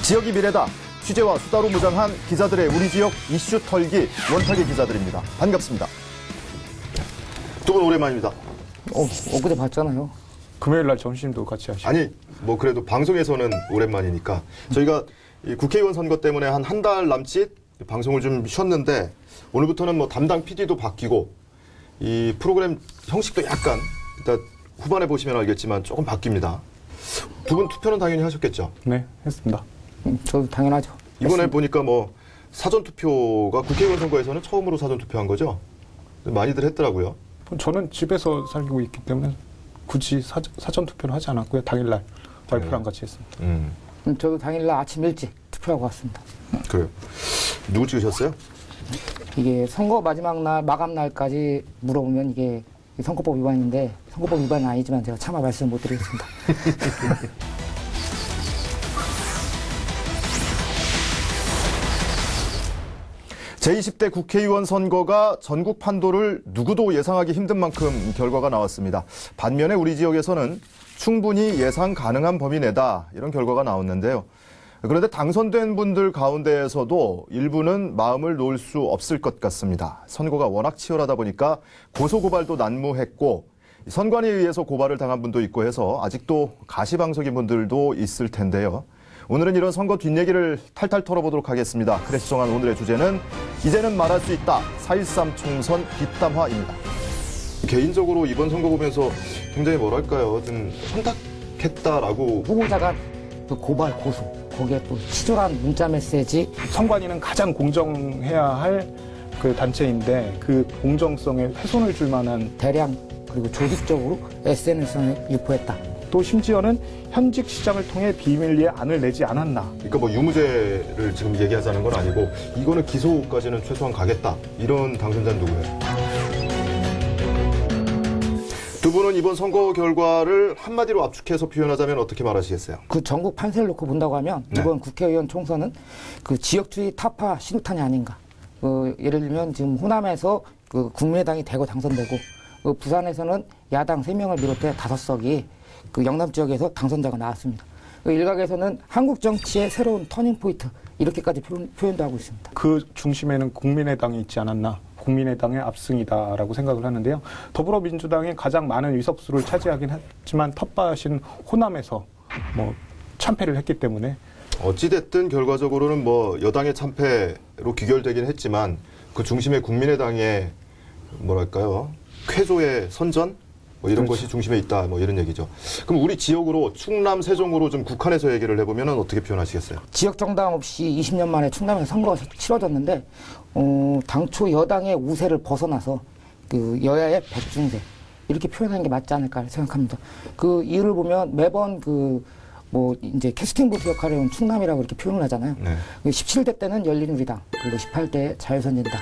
지역이 미래다. 취재와 수다로 무장한 기자들의 우리 지역 이슈 털기 원탁의 기자들입니다. 반갑습니다. 두 분 오랜만입니다. 엊그제 봤잖아요. 금요일 날 점심도 같이 하시고. 아니, 뭐 그래도 방송에서는 오랜만이니까 저희가 이 국회의원 선거 때문에 한 달 남짓 방송을 좀 쉬었는데 오늘부터는 뭐 담당 PD도 바뀌고 이 프로그램 형식도 약간 일단 후반에 보시면 알겠지만 조금 바뀝니다. 두 분 투표는 당연히 하셨겠죠? 네, 했습니다. 저도 당연하죠. 이번에 보니까 뭐 사전투표가 국회의원 선거에서는 처음으로 사전투표한 거죠? 많이들 했더라고요. 저는 집에서 살고 있기 때문에 굳이 사전투표를 하지 않았고요. 당일날 와이프랑 같이 했습니다. 저도 당일날 아침 일찍 투표하고 왔습니다. 그래요. 누구 찍으셨어요? 이게 선거 마지막 날, 마감 날까지 물어보면 이게 선거법 위반인데 선거법 위반은 아니지만 제가 차마 말씀 못 드리겠습니다. 제20대 국회의원 선거가 전국 판도를 누구도 예상하기 힘든 만큼 결과가 나왔습니다. 반면에 우리 지역에서는 충분히 예상 가능한 범위 내다 이런 결과가 나왔는데요. 그런데 당선된 분들 가운데에서도 일부는 마음을 놓을 수 없을 것 같습니다. 선거가 워낙 치열하다 보니까 고소고발도 난무했고 선관위에 의해서 고발을 당한 분도 있고 해서 아직도 가시방석인 분들도 있을 텐데요. 오늘은 이런 선거 뒷얘기를 탈탈 털어보도록 하겠습니다. 크래시 정한 오늘의 주제는 이제는 말할 수 있다. 4.13 총선 뒷담화입니다. 개인적으로 이번 선거 보면서 굉장히 뭐랄까요, 좀 혼탁했다라고. 후보자가 그 고발, 고소, 거기에 또 치졸한 문자 메시지. 선관위는 가장 공정해야 할 그 단체인데 그 공정성에 훼손을 줄 만한 대량 그리고 조직적으로 SNS에 유포했다. 또 심지어는 현직 시장을 통해 비밀리에 안을 내지 않았나. 그러니까 뭐 유무죄를 지금 얘기하자는 건 아니고 이거는 기소까지는 최소한 가겠다. 이런 당선자는 누구예요? 두 분은 이번 선거 결과를 한마디로 압축해서 표현하자면 어떻게 말하시겠어요? 그 전국 판세를 놓고 본다고 하면 네. 이번 국회의원 총선은 그 지역주의 타파 신호탄이 아닌가. 예를 들면 지금 호남에서 그 국민의당이 대거 당선되고 부산에서는 야당 3명을 비롯해 5석이 그 영남 지역에서 당선자가 나왔습니다. 일각에서는 한국 정치의 새로운 터닝포인트 이렇게까지 표현도 하고 있습니다. 그 중심에는 국민의당이 있지 않았나. 국민의당의 압승이다라고 생각을 하는데요. 더불어민주당이 가장 많은 의석수를 차지하긴 했지만 텃밭인 호남에서 뭐 참패를 했기 때문에 어찌됐든 결과적으로는 뭐 여당의 참패로 귀결되긴 했지만 그 중심에 국민의당의 뭐랄까요, 쾌조의 선전? 뭐 이런 그렇죠. 것이 중심에 있다, 뭐 이런 얘기죠. 그럼 우리 지역으로 충남, 세종으로 좀 국한해서 얘기를 해보면 어떻게 표현하시겠어요? 지역 정당 없이 20년 만에 충남에서 선거가 치러졌는데 당초 여당의 우세를 벗어나서 그 여야의 백중세 이렇게 표현하는 게 맞지 않을까 생각합니다. 그 이유를 보면 매번 뭐 이제 캐스팅 보트 역할을 해온 충남이라고 이렇게 표현을 하잖아요. 네. 17대 때는 열린우리당, 그리고 18대 자유선진당,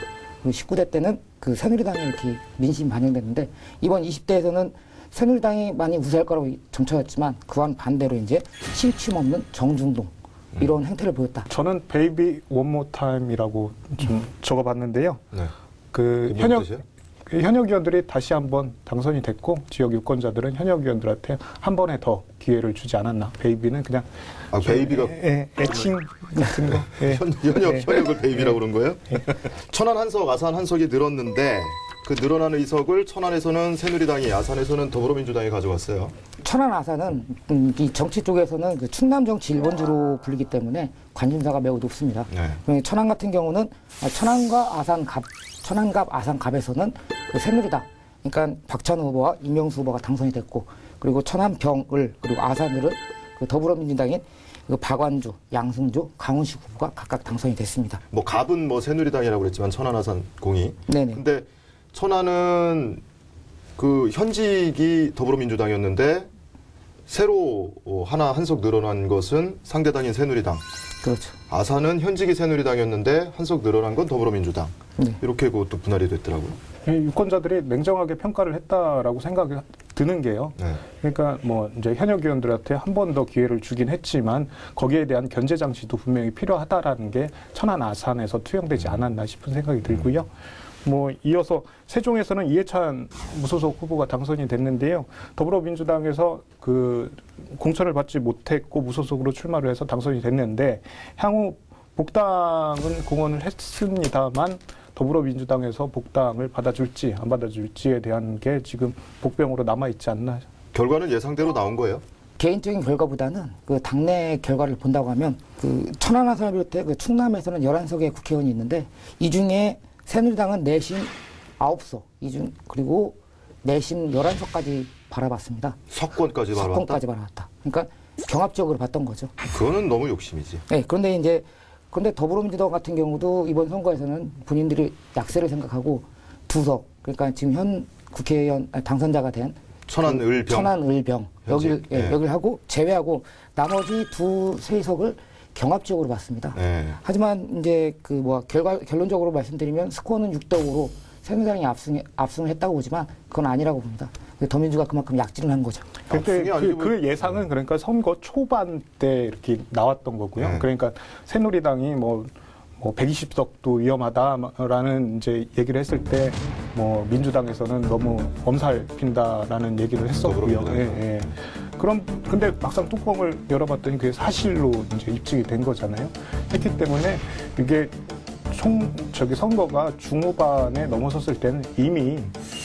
그리고 19대 때는 그 새누리당이 이렇게 민심 반영됐는데 이번 20대에서는 새누리당이 많이 우세할 거라고 점쳐졌지만 그와는 반대로 이제 신취임 없는 정중동 이런 행태를 보였다. 저는 베이비 원모 타임이라고 좀 적어봤는데요. 네. 그 현역 현역 의원들이 다시 한번 당선이 됐고 지역 유권자들은 현역 의원들한테 한 번에 더 기회를 주지 않았나. 베이비는 그냥 베이비가 애칭 같은 거. 예. 현역을 베이비라고 그런 거예요? 천안 한석, 아산 한석이 늘었는데 그 늘어난 의석을 천안에서는 새누리당이, 아산에서는 더불어민주당이 가져갔어요. 천안 아산은 이 정치 쪽에서는 그 충남 정치 1번지로 불리기 때문에 관심사가 매우 높습니다. 네. 천안 같은 경우는 천안과 천안갑 아산갑에서는 그 새누리당, 그러니까 박찬호 후보와 임명수 후보가 당선이 됐고, 그리고 천안병을 그리고 아산을은 그 더불어민주당인 그 박완주, 양승조, 강훈식 후보가 각각 당선이 됐습니다. 뭐 갑은 뭐 새누리당이라고 그랬지만 천안, 아산 공이. 네네. 근데 천안은 그 현직이 더불어민주당이었는데 새로 한석 늘어난 것은 상대당인 새누리당. 그렇죠. 아산은 현직이 새누리당이었는데 한석 늘어난 건 더불어민주당. 네. 이렇게 그것도 분할이 됐더라고요. 유권자들이 냉정하게 평가를 했다라고 생각이 드는 게요. 네. 그러니까 뭐 이제 현역 의원들한테 한 번 더 기회를 주긴 했지만 거기에 대한 견제 장치도 분명히 필요하다라는 게 천안 아산에서 투영되지 않았나 싶은 생각이 들고요. 뭐 이어서 세종에서는 이해찬 무소속 후보가 당선이 됐는데요. 더불어민주당에서 그 공천을 받지 못했고 무소속으로 출마를 해서 당선이 됐는데 향후 복당은 공언을 했습니다만 더불어민주당에서 복당을 받아줄지 안 받아줄지에 대한 게 지금 복병으로 남아있지 않나. 결과는 예상대로 나온 거예요? 개인적인 결과보다는 그 당내 결과를 본다고 하면 그 천안 하선을 비롯해 그 충남에서는 11석의 국회의원이 있는데 이 중에 새누리당은 내심 9석, 그리고 내심 11석까지 바라봤습니다. 석권까지 바라봤다? 석권까지 바라봤다. 그러니까 경합적으로 봤던 거죠. 그거는 너무 욕심이지. 네, 그런데 더불어민주당 같은 경우도 이번 선거에서는 본인들이 약세를 생각하고 2석, 그러니까 지금 현 국회의원 당선자가 된 천안을병 여기를 하고 제외하고 나머지 2-3석을 경합적으로 봤습니다. 네. 하지만 이제 결론적으로 말씀드리면 스코어는 6대5로 새누리당이 압승을 했다고 보지만 그건 아니라고 봅니다. 더민주가 그만큼 약진을 한 거죠. 그때 그 예상은 그러니까 선거 초반 때 이렇게 나왔던 거고요. 네. 그러니까 새누리당이 뭐 120석도 위험하다라는 이제 얘기를 했을 때 뭐 민주당에서는 너무 엄살 핀다라는 얘기를 했었고요. 예, 예. 근데 막상 뚜껑을 열어봤더니 그게 사실로 이제 입증이 된 거잖아요. 했기 때문에 이게 선거가 중후반에 넘어섰을 때는 이미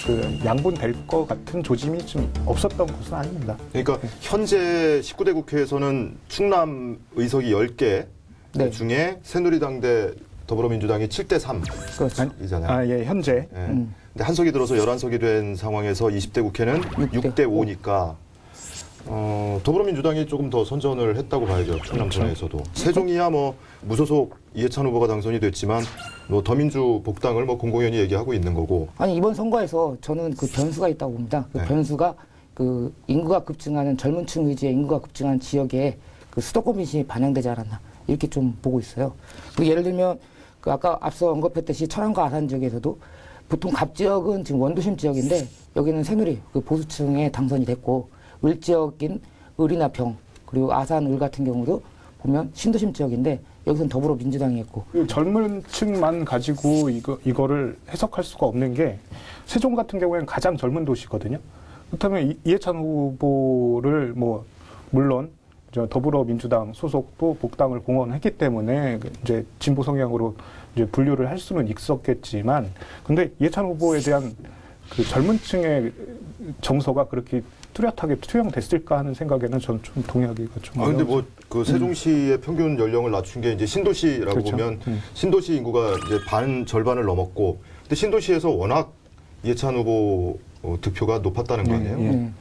그 양분될 것 같은 조짐이 좀 없었던 것은 아닙니다. 그러니까 현재 19대 국회에서는 충남 의석이 10개 네. 중에 새누리당 대 더불어민주당이 7대 그렇죠. 3이잖아요. 예, 현재. 예. 근데 한 석이 들어서 11석이 된 상황에서 20대 국회는 6대 5니까 더불어민주당이 조금 더 선전을 했다고 봐야죠. 충남권에서도. 세종이야 뭐 무소속 이해찬 후보가 당선이 됐지만 뭐 더민주 복당을 뭐 공공연히 얘기하고 있는 거고. 아니 이번 선거에서 저는 그 변수가 있다고 봅니다. 그 네. 변수가 그 인구가 급증하는 젊은층 위주의 인구가 급증하는 지역에 그 수도권 민심이 반영되지 않았나 이렇게 좀 보고 있어요. 그 예를 들면 그 아까 앞서 언급했듯이 천안과 아산 지역에서도 보통 갑 지역은 지금 원도심 지역인데 여기는 새누리 그 보수층에 당선이 됐고 을 지역인 을이나 병 그리고 아산 을 같은 경우도 보면 신도심 지역인데 여기서는 더불어민주당이 했고 그 젊은 층만 가지고 이거를 해석할 수가 없는 게 세종 같은 경우에는 가장 젊은 도시거든요. 그렇다면 이해찬 후보를 뭐 물론 더불어민주당 소속도 복당을 공언했기 때문에 이제 진보 성향으로 이제 분류를 할 수는 있었겠지만, 근데 이해찬 후보에 대한 그 젊은층의 정서가 그렇게 뚜렷하게 투영됐을까 하는 생각에는 저는 좀 동의하기가 좀. 근데 뭐 그 세종시의 평균 연령을 낮춘 게 이제 신도시라고 그렇죠. 보면 신도시 인구가 이제 절반을 넘었고, 근데 신도시에서 워낙 이해찬 후보 득표가 높았다는 거 아니에요? 네.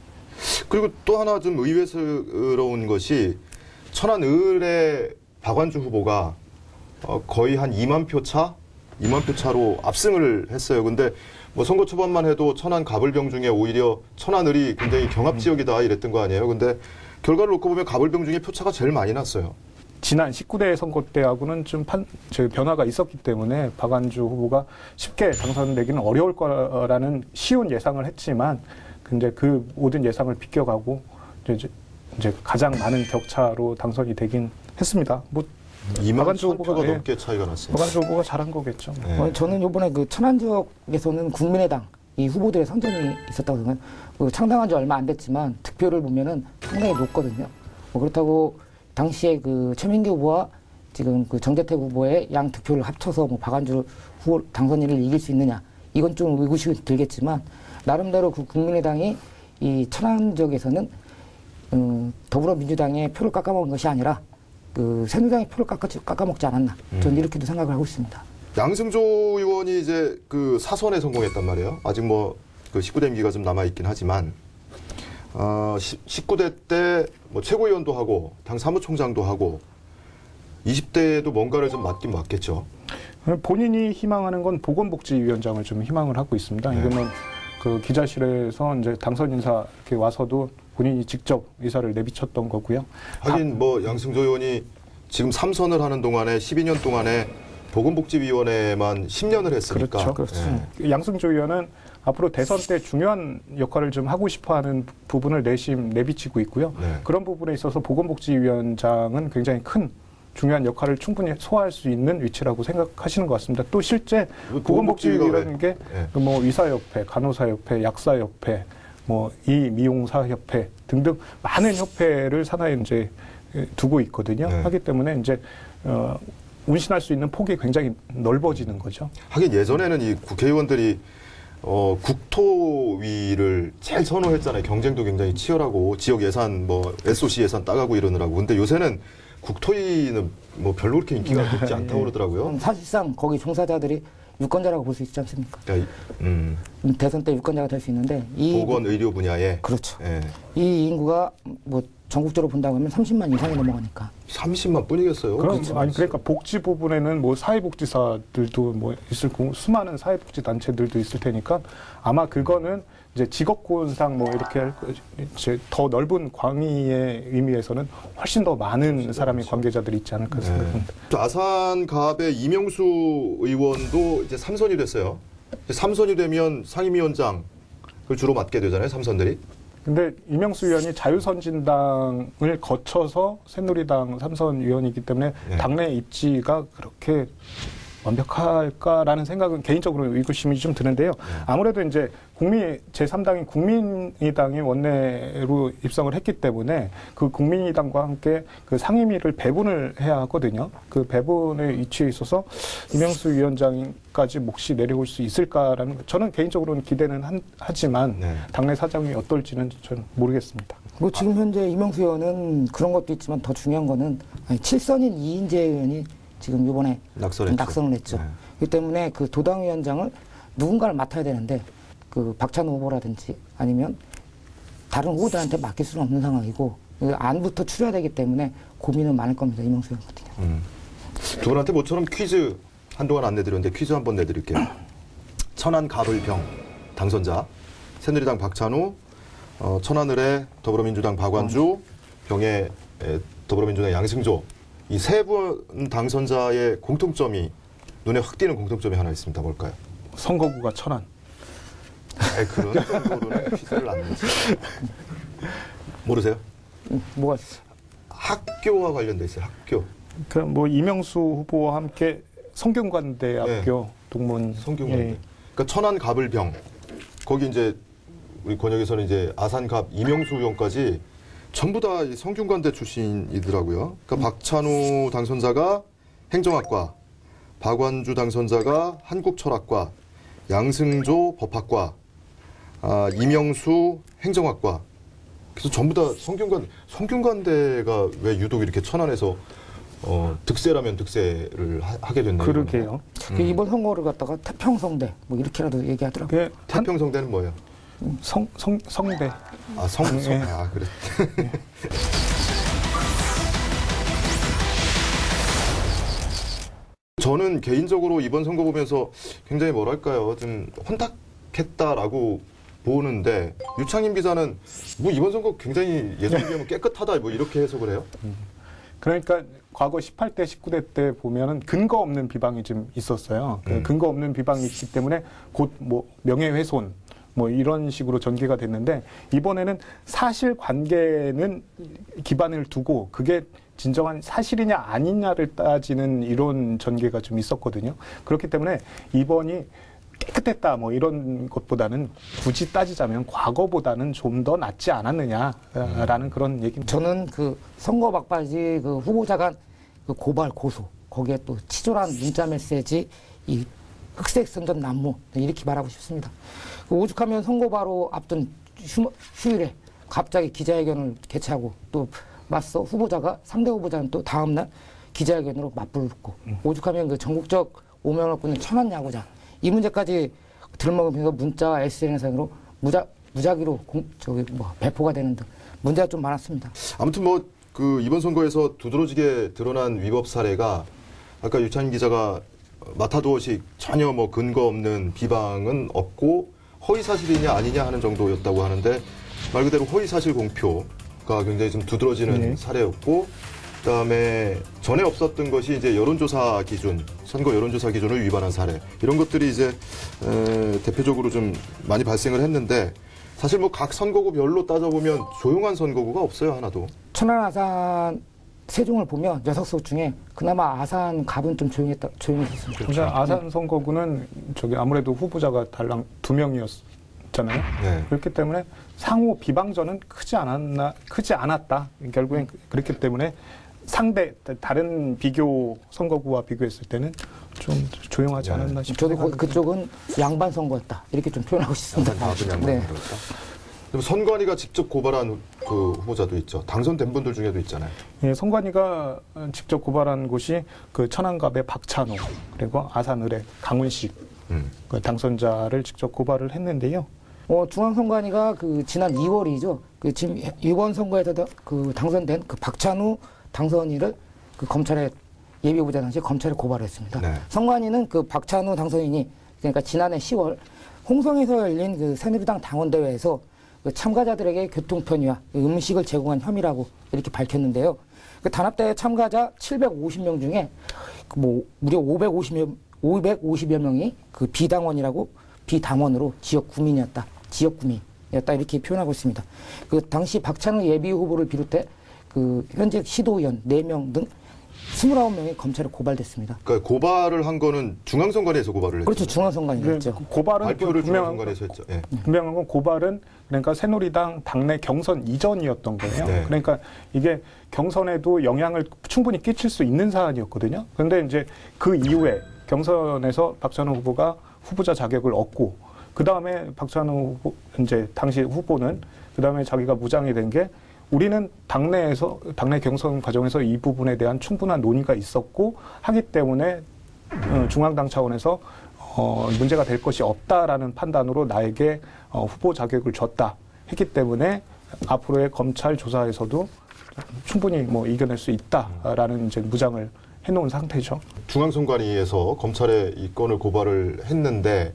그리고 또 하나 좀 의외스러운 것이 천안 을의 박완주 후보가 거의 한 2만 표 차로 압승을 했어요. 근데 뭐 선거 초반만 해도 천안 가불병 중에 오히려 천안 을이 굉장히 경합 지역이다 이랬던 거 아니에요. 근데 결과를 놓고 보면 가불병 중에 표차가 제일 많이 났어요. 지난 19대 선거 때하고는 좀 변화가 있었기 때문에 박완주 후보가 쉽게 당선되기는 어려울 거라는 쉬운 예상을 했지만, 근데 그 모든 예상을 비껴가고 이제 가장 많은 격차로 당선이 되긴 했습니다. 뭐 2만 박완주 1,000표가 후보가 넘게 차이가 났어요. 박완주 후보가 잘한 거겠죠. 네. 저는 이번에 그 천안 지역에서는 국민의당 이 후보들의 선전이 있었다고 생각해요. 그 창당한 지 얼마 안 됐지만 득표를 보면은 상당히 높거든요. 뭐 그렇다고 당시에 그 최민기 후보와 지금 그 정재택 후보의 양 득표를 합쳐서 뭐 박완주 후보 당선인을 이길 수 있느냐 이건 좀 의구심이 들겠지만 나름대로 그 국민의당이 이 천안 지역에서는 더불어민주당의 표를 깎아먹은 것이 아니라 그 새누리당의 표를 깎아먹지 않았나 저는 이렇게도 생각을 하고 있습니다. 양승조 의원이 이제 그 사선에 성공했단 말이에요. 아직 뭐 그 19대 임기가 좀 남아 있긴 하지만 19대 때 뭐 최고위원도 하고 당 사무총장도 하고 20대에도 뭔가를 좀 맡긴 맡겠죠. 본인이 희망하는 건 보건복지위원장을 좀 희망을 하고 있습니다. 네. 이거는 그 기자실에서 이제 당선 인사 이렇게 와서도 본인이 직접 의사를 내비쳤던 거고요. 하긴 뭐 양승조 의원이 지금 3선을 하는 동안에 12년 동안에 보건복지위원회만 10년을 했으니까. 그렇죠. 예. 양승조 의원은 앞으로 대선 때 중요한 역할을 좀 하고 싶어하는 부분을 내비치고 있고요. 네. 그런 부분에 있어서 보건복지위원장은 굉장히 큰 중요한 역할을 충분히 소화할 수 있는 위치라고 생각하시는 것 같습니다. 또 실제 뭐 보건복지위라는 게 네. 뭐 의사협회, 간호사협회, 약사협회, 뭐 이 미용사협회 등등 많은 협회를 산하에 이제 두고 있거든요. 네. 하기 때문에 이제 운신할 수 있는 폭이 굉장히 넓어지는 거죠. 하긴 예전에는 이 국회의원들이 국토위를 제일 선호했잖아요. 경쟁도 굉장히 치열하고 지역 예산 뭐 SOC 예산 따가고 이러느라고. 근데 요새는 국토위는 뭐 별로 그렇게 인기가 높지 않다고 그러더라고요. 사실상 거기 종사자들이 유권자라고 볼 수 있지 않습니까? 그러니까 대선 때 유권자가 될 수 있는데 보건 의료 분야에 그렇죠. 예, 이 인구가 뭐 전국적으로 본다고 하면 30만 이상이 넘어가니까 30만 뿐이겠어요. 그러니까 복지 부분에는 뭐 사회복지사들도 뭐 있을 거고 수많은 사회복지 단체들도 있을 테니까 아마 그거는 이제 직업군상 뭐 이렇게 이제 더 넓은 광의의 의미에서는 훨씬 더 많은 사람이 관계자들이 있지 않을까 생각합니다. 아산갑의 이명수 의원도 이제 3선이 됐어요. 3선이 되면 상임위원장을 주로 맡게 되잖아요. 3선들이. 근데 이명수 의원이 자유선진당을 거쳐서 새누리당 3선 의원이기 때문에 네. 당내 입지가 그렇게 완벽할까라는 생각은 개인적으로 의구심이 좀 드는데요. 아무래도 이제 제3당인 국민의당이 원내로 입성을 했기 때문에 그 국민의당과 함께 그 상임위를 배분을 해야 하거든요. 그 배분의 위치에 있어서 이명수 위원장까지 몫이 내려올 수 있을까라는 저는 개인적으로는 기대는 하지만 네. 당내 사정이 어떨지는 저는 모르겠습니다. 뭐 지금 현재 이명수 의원은 그런 것도 있지만 더 중요한 거는 7선인 이인재 의원이 지금 이번에 낙선을 했죠. 네. 그렇기 때문에 그 도당위원장을 누군가를 맡아야 되는데 그 박찬호 후보라든지 아니면 다른 후보들한테 맡길 수는 없는 상황이고 안부터 추려야 되기 때문에 고민은 많을 겁니다. 이명수 의원 같은 경우. 두 분한테 모처럼 퀴즈 한동안 안 내드렸는데 퀴즈 한번 내드릴게요. 천안 가불병 당선자 새누리당 박찬호, 천안을의 더불어민주당 박완주, 병의 더불어민주당 양승조 이 세 분 당선자의 공통점이 눈에 확 띄는 공통점이 하나 있습니다. 뭘까요? 선거구가 천안. 그런 정도로는 퀴즈를 안 내지. 모르세요? 뭐가 학교와 관련돼 있어요. 학교. 그 뭐 이명수 후보와 함께 성균관대학교 동문 성균관대. 예. 그러니까 천안 가불병 거기 이제 우리 권역에서는 이제 아산갑 이명수 의원까지 전부 다 성균관대 출신이더라고요. 그러니까 박찬호 당선자가 행정학과, 박완주 당선자가 한국철학과, 양승조 법학과, 이명수 행정학과. 그래서 전부 다 성균관대가 왜 유독 이렇게 천안에서 득세라면 득세를 하게 됐나요? 그러게요. 이번 선거를 갖다가 태평성대 뭐 이렇게라도 얘기하더라고요. 그게 태평성대는 뭐예요? 성대. 성대. 그래. 저는 개인적으로 이번 선거 보면서 굉장히 뭐랄까요, 좀 혼탁했다라고 보는데 유창임 기자는 뭐 이번 선거 굉장히 예전에 비하면 깨끗하다 뭐 이렇게 해석을 해요. 그러니까 과거 18대, 19대 때 보면은 근거 없는 비방이 좀 있었어요. 그 근거 없는 비방이 있기 때문에 곧 뭐 명예훼손 뭐 이런 식으로 전개가 됐는데 이번에는 사실관계는 기반을 두고 그게 진정한 사실이냐 아니냐를 따지는 이런 전개가 좀 있었거든요. 그렇기 때문에 이번이 깨끗했다 뭐 이런 것보다는 굳이 따지자면 과거보다는 좀 더 낫지 않았느냐라는 그런 얘기입니다. 저는 그 선거 막바지 그 후보자 간 그 고발 고소 거기에 또 치졸한 문자 메시지 이 흑색 선전 난무 이렇게 말하고 싶습니다. 그 오죽하면 선거 바로 앞둔 휴일에 갑자기 기자회견을 개최하고 또 맞서 후보자가 상대 후보자는 또 다음날 기자회견으로 맞불을 붓고 오죽하면 그 전국적 오명을 꾸는 천안 야구장 이 문제까지 들먹으면서 문자 SNS상으로 무작위로 배포가 되는 등 문제가 좀 많았습니다. 아무튼 뭐 그 이번 선거에서 두드러지게 드러난 위법 사례가 아까 유찬임 기자가 마타도어식 전혀 뭐 근거 없는 비방은 없고 허위 사실이냐 아니냐 하는 정도였다고 하는데 말 그대로 허위 사실 공표가 굉장히 좀 두드러지는 사례였고 그다음에 전에 없었던 것이 이제 여론조사 기준, 선거 여론조사 기준을 위반한 사례 이런 것들이 이제 대표적으로 좀 많이 발생을 했는데 사실 뭐 각 선거구별로 따져보면 조용한 선거구가 없어요 하나도. 천안 아산 세종을 보면 6석 중에 그나마 아산 갑은 좀 조용했었습니다. 그러니까 아산 선거구는 저기 아무래도 후보자가 달랑 2명이었잖아요. 네. 그렇기 때문에 상호 비방전은 크지 않았다. 결국엔 그렇기 때문에 다른 비교 선거구와 비교했을 때는 좀 조용하지 않았나 싶어요. 저도 그쪽은 양반 선거였다. 이렇게 좀 표현하고 싶습니다. 양반 선거였다. 선관위가 직접 고발한 그 후보자도 있죠. 당선된 분들 중에도 있잖아요. 예, 선관위가 직접 고발한 곳이 그 천안갑의 박찬호 그리고 아산을의 강훈식 그 당선자를 직접 고발을 했는데요. 중앙선관위가 그 지난 2월이죠. 그 지금 이번 선거에서 그 당선된 그 박찬호 당선인을 그 검찰에 예비후보자 당시에 검찰에 고발했습니다. 네. 선관위는 그 박찬호 당선인이 그러니까 지난해 10월 홍성에서 열린 그 새누리당 당원대회에서 그 참가자들에게 교통편의와 음식을 제공한 혐의라고 이렇게 밝혔는데요. 그 단합대회 참가자 750명 중에 뭐 무려 550여 명이 그 비당원으로 지역 구민이었다 이렇게 표현하고 있습니다. 그 당시 박찬호 예비 후보를 비롯해 그 현직 시도의원 4명 등 29명이 검찰에 고발됐습니다. 그러니까 고발을 한 거는 중앙선관위에서 고발을 했죠. 그렇죠. 중앙선관위였죠. 고발은 발표를 분명한 중앙선관위에서 했죠. 예. 분명한 건 고발은 그러니까 새누리당 당내 경선 이전이었던 거예요. 네. 그러니까 이게 경선에도 영향을 충분히 끼칠 수 있는 사안이었거든요. 그런데 이제 그 이후에 경선에서 박찬호 후보가 후보자 자격을 얻고 그 다음에 박찬호 후보 이제 당시 후보는 그 다음에 자기가 무장이 된 게 우리는 당내 경선 과정에서 이 부분에 대한 충분한 논의가 있었고 하기 때문에 중앙당 차원에서 문제가 될 것이 없다라는 판단으로 나에게 후보 자격을 줬다 했기 때문에 앞으로의 검찰 조사에서도 충분히 뭐 이겨낼 수 있다라는 이제 무장을 해놓은 상태죠. 중앙선관위에서 검찰에 이 건을 고발을 했는데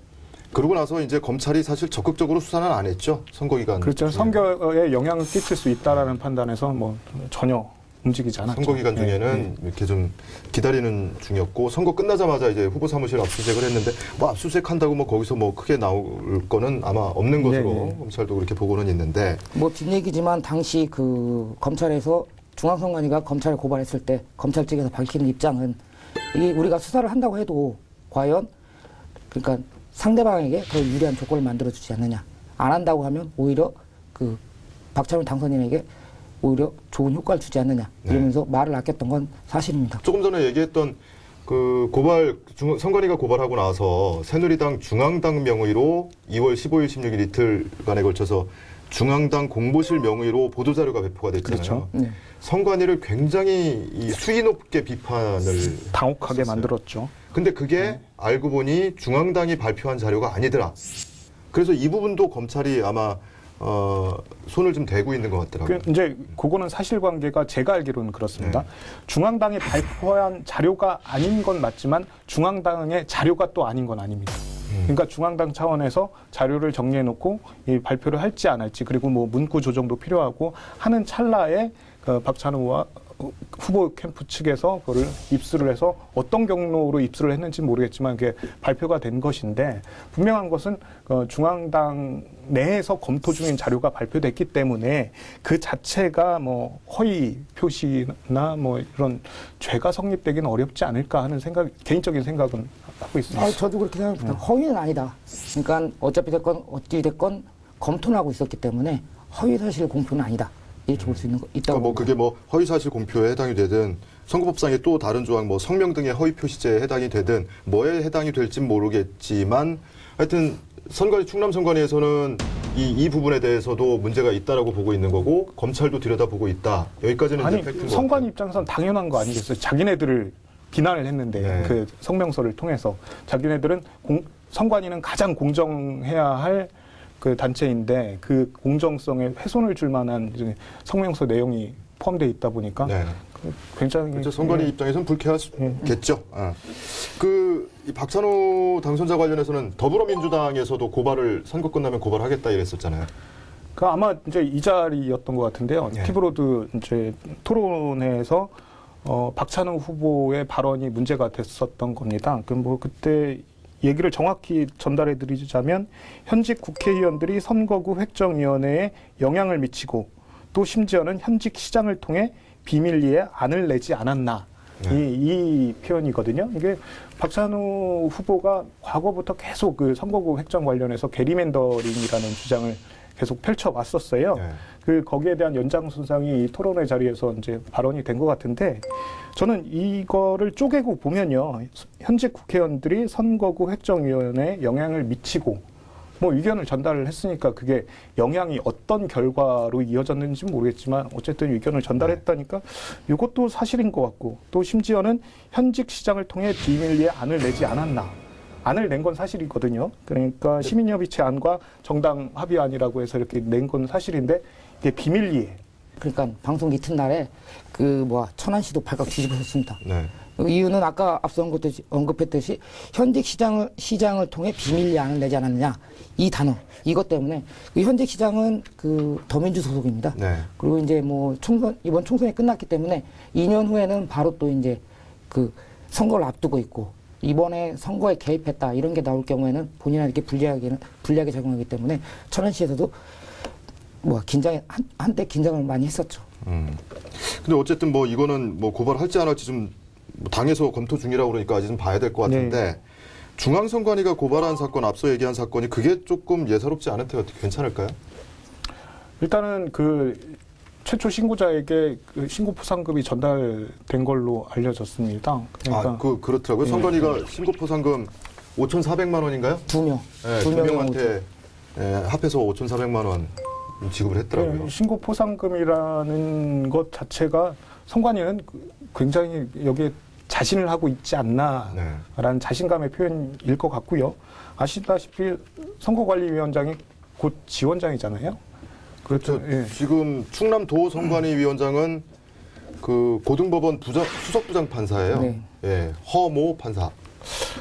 그러고 나서 이제 검찰이 사실 적극적으로 수사는 안 했죠. 선거기간. 그렇죠. 선거에 영향을 끼칠 수 있다라는 판단에서 뭐 전혀 움직이지 않았죠. 선거기간 중에는 이렇게 좀 기다리는 중이었고 선거 끝나자마자 이제 후보 사무실 압수수색을 했는데 뭐 압수수색한다고 뭐 거기서 뭐 크게 나올 거는 아마 없는 것으로 검찰도 그렇게 보고는 있는데 뭐 뒷얘기지만 당시 그 검찰에서 중앙선관위가 검찰에 고발했을 때 검찰 측에서 밝히는 입장은 이 우리가 수사를 한다고 해도 과연 그러니까 상대방에게 더 유리한 조건을 만들어주지 않느냐. 안 한다고 하면 오히려 그 박찬호 당선인에게 오히려 좋은 효과를 주지 않느냐. 이러면서 말을 아꼈던 건 사실입니다. 조금 전에 얘기했던 그 선관위가 고발하고 나서 새누리당 중앙당 명의로 2월 15일, 16일 이틀간에 걸쳐서 중앙당 공보실 명의로 보도자료가 배포가 됐잖아요. 그렇죠. 네. 선관위를 굉장히 수위 높게 비판을 당혹하게 했었어요. 만들었죠. 근데 그게 알고 보니 중앙당이 발표한 자료가 아니더라. 그래서 이 부분도 검찰이 아마 손을 좀 대고 있는 것 같더라고요. 이제 그거는 사실관계가 제가 알기로는 그렇습니다. 네. 중앙당이 발표한 자료가 아닌 건 맞지만 중앙당의 자료가 또 아닌 건 아닙니다. 그러니까 중앙당 차원에서 자료를 정리해놓고 이 발표를 할지 안 할지 그리고 뭐 문구 조정도 필요하고 하는 찰나에 그 박찬호 후보 캠프 측에서 그걸 입수를 해서 어떤 경로로 입수를 했는지 모르겠지만 그게 발표가 된 것인데 분명한 것은 중앙당 내에서 검토 중인 자료가 발표됐기 때문에 그 자체가 뭐 허위 표시나 뭐 이런 죄가 성립되기는 어렵지 않을까 하는 개인적인 생각은 하고 있습니다. 저도 그렇게 생각합니다. 허위는 아니다. 그러니까 어찌 됐건 검토는 하고 있었기 때문에 허위 사실 공표는 아니다. 이렇게 볼 수 있다고. 그러니까 뭐 그게 뭐 허위사실 공표에 해당이 되든 선거법상의 또 다른 조항 뭐 성명 등의 허위 표시죄에 해당이 되든 뭐에 해당이 될진 모르겠지만 하여튼 충남 선관위에서는 이 부분에 대해서도 문제가 있다라고 보고 있는 거고 검찰도 들여다보고 있다. 여기까지는 아니 이제 팩트인 것 선관위 같아요. 입장에서는 당연한 거 아니겠어요? 자기네들을 비난을 했는데 네. 그 성명서를 통해서 자기네들은 선관위는 가장 공정해야 할 그 단체인데 그 공정성에 훼손을 줄 만한 성명서 내용이 포함되어 있다 보니까 네. 굉장히 그렇죠. 선관위 입장에서는 불쾌하겠죠. 이 박찬호 당선자 관련해서는 더불어민주당에서도 선거 끝나면 고발하겠다 이랬었잖아요. 그 아마 이제 이 자리였던 것 같은데요. 네. 티브로드 이제 토론회에서 박찬호 후보의 발언이 문제가 됐었던 겁니다. 그 뭐 그때 얘기를 정확히 전달해 드리자면 현직 국회의원들이 선거구 획정위원회에 영향을 미치고 또 심지어는 현직 시장을 통해 비밀리에 안을 내지 않았나. 이 표현이거든요. 이게 박찬호 후보가 과거부터 계속 그 선거구 획정 관련해서 게리맨더링이라는 주장을 계속 펼쳐왔었어요. 네. 그 거기에 대한 연장선상이 이 토론회 자리에서 이제 발언이 된 것 같은데 저는 이거를 쪼개고 보면요. 현직 국회의원들이 선거구 획정위원회에 영향을 미치고 뭐 의견을 전달을 했으니까 그게 영향이 어떤 결과로 이어졌는지 모르겠지만 어쨌든 의견을 전달했다니까 이것도 사실인 것 같고 또 심지어는 현직 시장을 통해 비밀리에 안을 내지 않았나. 안을 낸 건 사실이거든요. 그러니까 시민협의체 안과 정당 합의안이라고 해서 이렇게 낸 건 사실인데 이게 비밀리에. 그러니까 방송 이튿날에 천안시도 발칵 뒤집어졌습니다. 네. 이유는 아까 앞서 언급했듯이 현직 시장을 통해 비밀리 안을 내지 않았느냐 이 단어 이것 때문에 그 현직 시장은 그 더민주 소속입니다. 네. 그리고 이제 뭐 이번 총선이 끝났기 때문에 2년 후에는 바로 또 이제 그 선거를 앞두고 있고 이번에 선거에 개입했다 이런 게 나올 경우에는 본인에게 불리하게 작용하기 때문에 천안시에서도 한때 긴장을 많이 했었죠. 근데 어쨌든 뭐 이거는 뭐 고발할지 안 할지 좀 당에서 검토 중이라고 그러니까 아직 좀 봐야 될 것 같은데 네. 중앙선관위가 고발한 사건 앞서 얘기한 사건이 그게 조금 예사롭지 않은데 어떻게 괜찮을까요? 일단은 그 최초 신고자에게 그 신고 포상금이 전달된 걸로 알려졌습니다. 그러니까 그렇더라고요. 선관위가 신고 포상금 5,400만 원인가요? 두 명한테 합해서 5,400만 원 지급을 했더라고요. 신고 포상금이라는 것 자체가 선관위는 굉장히 여기에 자신을 하고 있지 않나라는 자신감의 표현일 것 같고요. 아시다시피 선거관리위원장이 곧 지원장이잖아요. 그렇죠. 예. 지금 충남도 선관위 위원장은 그 고등법원 수석부장 판사예요. 네. 예, 허모 판사.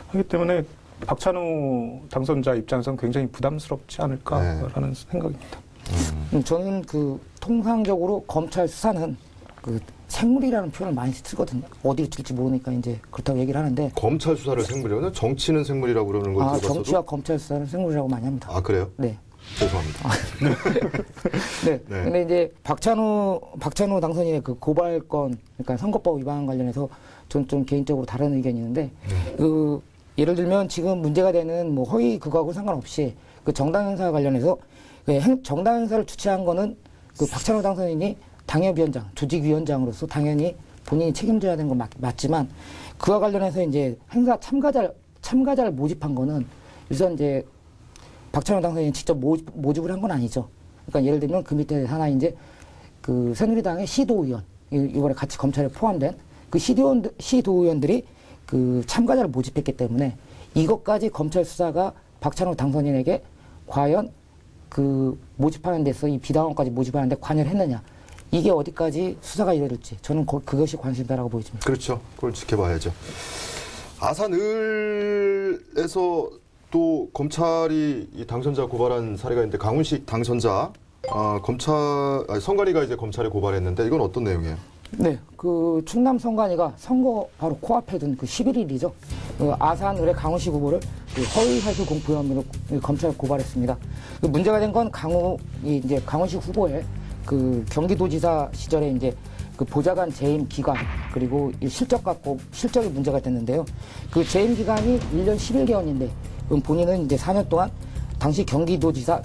하기 때문에 박찬호 당선자 입장에서는 굉장히 부담스럽지 않을까라는 생각입니다. 저는 그 통상적으로 검찰 수사는 그 생물이라는 표현을 많이 쓰거든요. 어디로 튈지 모르니까 이제 그렇다고 얘기를 하는데. 검찰 수사를 생물이라고 정치는 생물이라고 그러는 걸 들어봤어도. 정치와 검찰 수사는 생물이라고 많이 합니다. 아, 그래요? 네. 죄송합니다. 네. 근데 이제 박찬호 당선인의 그 고발건, 그러니까 선거법 위반 관련해서 전 좀 개인적으로 다른 의견이 있는데, 그 예를 들면 지금 문제가 되는 뭐 허위 그거하고 상관없이 그 정당 행사 관련해서 정당 행사를 주최한 거는 그 박찬호 당선인이 당협위원장, 조직위원장으로서 당연히 본인이 책임져야 되는 건 맞지만 그와 관련해서 이제 행사 참가자를 모집한 거는 우선 이제 박찬호 당선인이 직접 모집을 한 건 아니죠. 그러니까 예를 들면 그 밑에 하나 이제 그 새누리당의 시도의원, 이번에 같이 검찰에 포함된 그 시도의원들이 그 참가자를 모집했기 때문에 이것까지 검찰 수사가 박찬호 당선인에게 과연 그 모집하는 데서 이 비당원까지 모집하는 데 관여를 했느냐. 이게 어디까지 수사가 이뤄질지 저는 그것이 관심사라고 보여집니다. 그렇죠. 그걸 지켜봐야죠. 아산을에서 또 검찰이 이 당선자 고발한 사례가 있는데 강훈식 당선자 선관위가 이제 검찰에 고발했는데 이건 어떤 내용이에요? 네, 그 충남 선관위가 선거 바로 코앞에 둔 그 11일이죠. 그 아산을의 강훈식 후보를 그 허위 사실 공표 혐의로 검찰에 고발했습니다. 그 문제가 된 건 강훈식 후보의 그 경기도지사 시절에 이제 그 보좌관 재임 기간 그리고 실적이 문제가 됐는데요. 그 재임 기간이 1년 11개월인데 본인은 이제 4년 동안 당시 경기도지사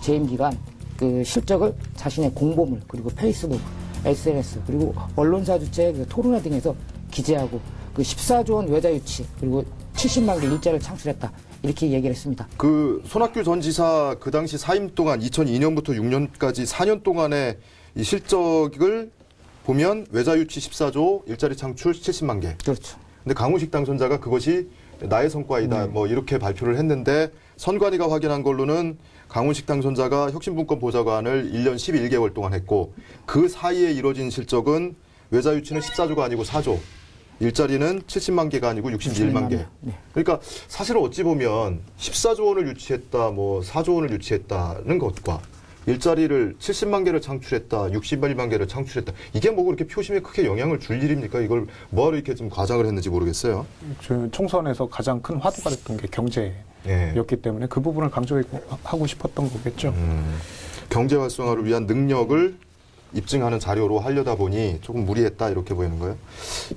재임 기간 그 실적을 자신의 공보물 그리고 페이스북, SNS 그리고 언론사 주최 그 토론회 등에서 기재하고 그 14조 원 외자 유치 그리고 70만 개 일자리를 창출했다. 이렇게 얘기를 했습니다. 그 손학규 전 지사 그 당시 사임 동안 2002년부터 6년까지 4년 동안의 이 실적을 보면 외자 유치 14조, 일자리 창출 70만 개. 그렇죠. 근데 강훈식 당선자가 그것이 나의 성과이다. 뭐 이렇게 발표를 했는데 선관위가 확인한 걸로는 강훈식 당선자가 혁신분권 보좌관을 1년 11개월 동안 했고 그 사이에 이뤄진 실적은 외자 유치는 14조가 아니고 4조. 일자리는 70만 개가 아니고 61만 개. 네. 그러니까 사실은 어찌 보면 14조 원을 유치했다, 뭐 4조 원을 유치했다는 것과 일자리를 70만 개를 창출했다, 61만 개를 창출했다. 이게 뭐 그렇게 표심에 크게 영향을 줄 일입니까? 이걸 뭐하러 이렇게 좀 과장을 했는지 모르겠어요. 총선에서 가장 큰 화두가 됐던 게 경제였기 때문에 그 부분을 강조하고 싶었던 거겠죠. 경제 활성화를 위한 능력을 입증하는 자료로 하려다 보니 조금 무리했다 이렇게 보이는 거예요.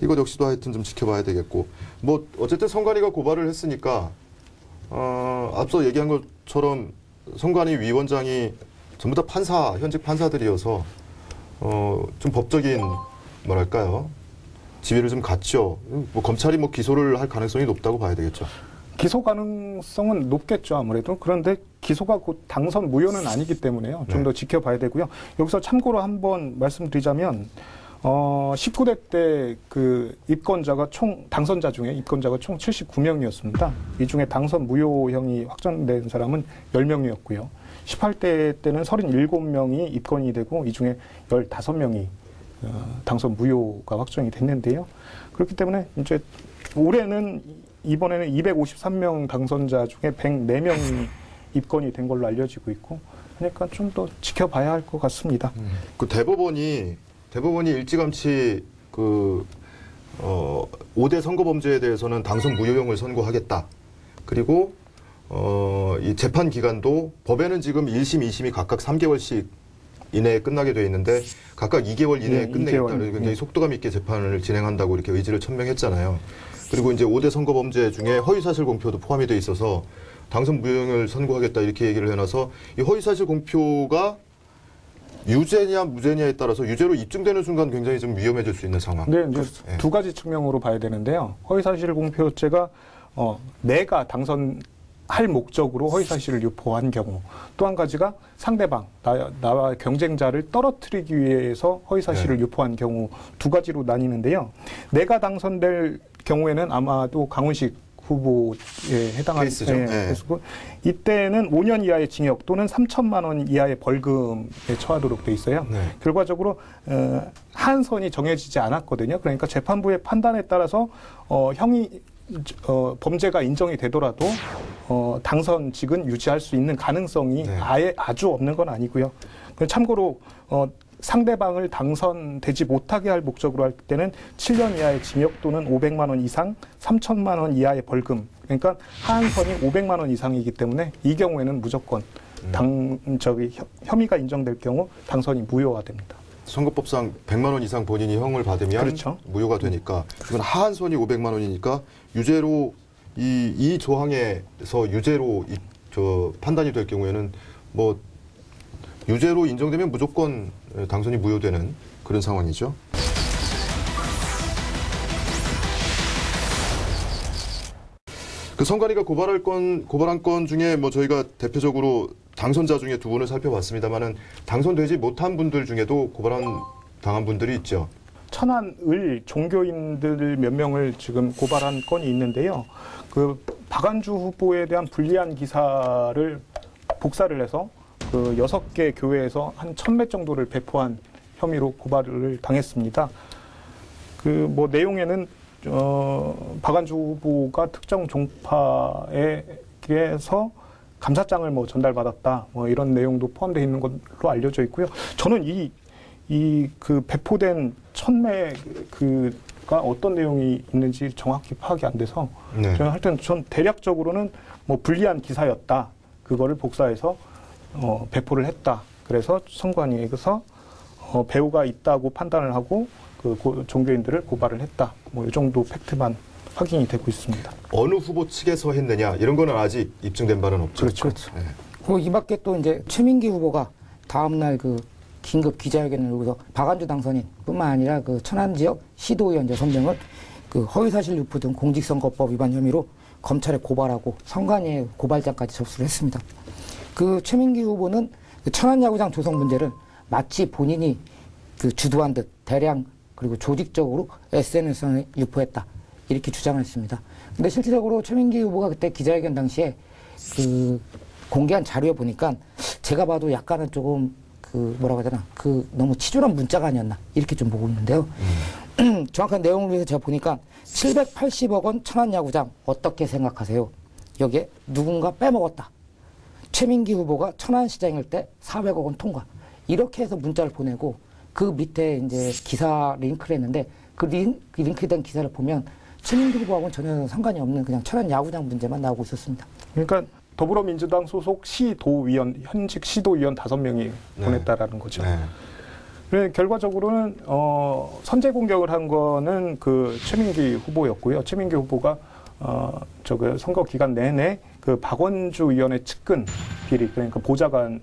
이것 역시도 하여튼 좀 지켜봐야 되겠고 뭐 어쨌든 선관위가 고발을 했으니까 앞서 얘기한 것처럼 선관위 위원장이 전부 다 판사 현직 판사들이어서 좀 법적인 뭐랄까요 지위를 좀 갖죠. 뭐 검찰이 뭐 기소를 할 가능성이 높다고 봐야 되겠죠. 기소 가능성은 높겠죠, 아무래도. 그런데 기소가 곧 당선 무효는 아니기 때문에요. 좀 더 지켜봐야 되고요. 여기서 참고로 한번 말씀드리자면 19대 때 그 입건자가 당선자 중에 입건자가 총 79명이었습니다. 이 중에 당선 무효형이 확정된 사람은 10명이었고요. 18대 때는 37명이 입건이 되고 이 중에 15명이 당선 무효가 확정이 됐는데요. 그렇기 때문에 이제 올해는 이번에는 253명 당선자 중에 104명이 입건이 된 걸로 알려지고 있고 그러니까 좀 더 지켜봐야 할 것 같습니다. 그 대법원이 일찌감치 그 5대 선거범죄에 대해서는 당선 무효형을 선고하겠다. 그리고 이 재판 기간도 법에는 지금 1심, 2심이 각각 3개월씩 이내에 끝나게 돼 있는데 각각 2개월 이내에 끝내겠다. 2개월. 굉장히 속도감 있게 재판을 진행한다고 이렇게 의지를 천명했잖아요. 그리고 이제 5대 선거범죄 중에 허위사실 공표도 포함이 돼 있어서 당선 무효형을 선고하겠다 이렇게 얘기를 해놔서 이 허위사실 공표가 유죄냐 무죄냐에 따라서 유죄로 입증되는 순간 굉장히 좀 위험해질 수 있는 상황. 네, 이제 두 가지 측면으로 봐야 되는데요. 허위사실 공표죄가 내가 당선할 목적으로 허위사실을 유포한 경우, 또 한 가지가 상대방, 나와 경쟁자를 떨어뜨리기 위해서 허위사실을 유포한 경우 두 가지로 나뉘는데요. 내가 당선될 경우에는 아마도 강훈식 후보에 해당하는 케이스죠. 케이스고 이때는 5년 이하의 징역 또는 3천만 원 이하의 벌금에 처하도록 돼 있어요. 네. 결과적으로 한선이 정해지지 않았거든요. 그러니까 재판부의 판단에 따라서 형이 범죄가 인정이 되더라도 당선직은 유지할 수 있는 가능성이 아주 없는 건 아니고요. 참고로 상대방을 당선되지 못하게 할 목적으로 할 때는 7년 이하의 징역 또는 500만 원 이상, 3천만 원 이하의 벌금. 그러니까 하한선이 500만 원 이상이기 때문에 이 경우에는 무조건 혐의가 인정될 경우 당선이 무효가 됩니다. 선거법상 100만 원 이상 본인이 형을 받으면 그렇죠. 무효가 되니까 이건 하한선이 500만 원이니까 유죄로 이 조항에서 유죄로 판단이 될 경우에는 뭐 유죄로 인정되면 무조건 당선이 무효되는 그런 상황이죠. 그 선관위가 고발한 건 중에 뭐 저희가 대표적으로 당선자 중에 두 분을 살펴봤습니다만은 당선되지 못한 분들 중에도 당한 분들이 있죠. 천안을 종교인들 몇 명을 지금 고발한 건이 있는데요. 그 박안주 후보에 대한 불리한 기사를 복사를 해서 그 6개 교회에서 한 1,000매 정도를 배포한 혐의로 고발을 당했습니다. 그 뭐 내용에는 박안주 후보가 특정 종파에서 감사장을 뭐 전달받았다, 뭐 이런 내용도 포함되어 있는 걸로 알려져 있고요. 저는 그 배포된 1,000매가 어떤 내용이 있는지 정확히 파악이 안 돼서 저는 하여튼 전 대략적으로는 뭐 불리한 기사였다. 그거를 복사해서 배포를 했다. 그래서 선관위에서 배우가 있다고 판단을 하고 그 종교인들을 고발을 했다. 뭐 이 정도 팩트만 확인이 되고 있습니다. 어느 후보 측에서 했느냐 이런 거는 아직 입증된 바는 없죠. 그렇죠. 네. 이 밖에 또 이제 최민기 후보가 다음날 그 긴급 기자회견을 열고서 박안주 당선인 뿐만 아니라 그 천안 지역 시도의원 6명을 그 허위사실 유포 등 공직선거법 위반 혐의로 검찰에 고발하고 선관위에 고발장까지 접수를 했습니다. 그 최민기 후보는 그 천안 야구장 조성 문제를 마치 본인이 그 주도한 듯 대량 그리고 조직적으로 SNS에 유포했다. 이렇게 주장했습니다. 근데 실질적으로 최민기 후보가 그때 기자회견 당시에 그 공개한 자료에 보니까 제가 봐도 약간은 조금 그 뭐라고 해야 되나 그 너무 치졸한 문자가 아니었나 이렇게 좀 보고 있는데요. 정확한 내용을 위해서 제가 보니까 780억 원 천안 야구장 어떻게 생각하세요? 여기에 누군가 빼먹었다. 최민기 후보가 천안시장일 때 400억 원 통과. 이렇게 해서 문자를 보내고 그 밑에 이제 기사 링크를 했는데 그 링크된 기사를 보면 최민기 후보하고는 전혀 상관이 없는 그냥 천안 야구장 문제만 나오고 있었습니다. 그러니까 더불어민주당 소속 현직 시도위원 5명이 보냈다라는 거죠. 그래, 결과적으로는 선제 공격을 한 거는 그 최민기 후보였고요. 최민기 후보가 저그 선거 기간 내내 그 박원주 의원의 측근 비리, 그러니까 보좌관의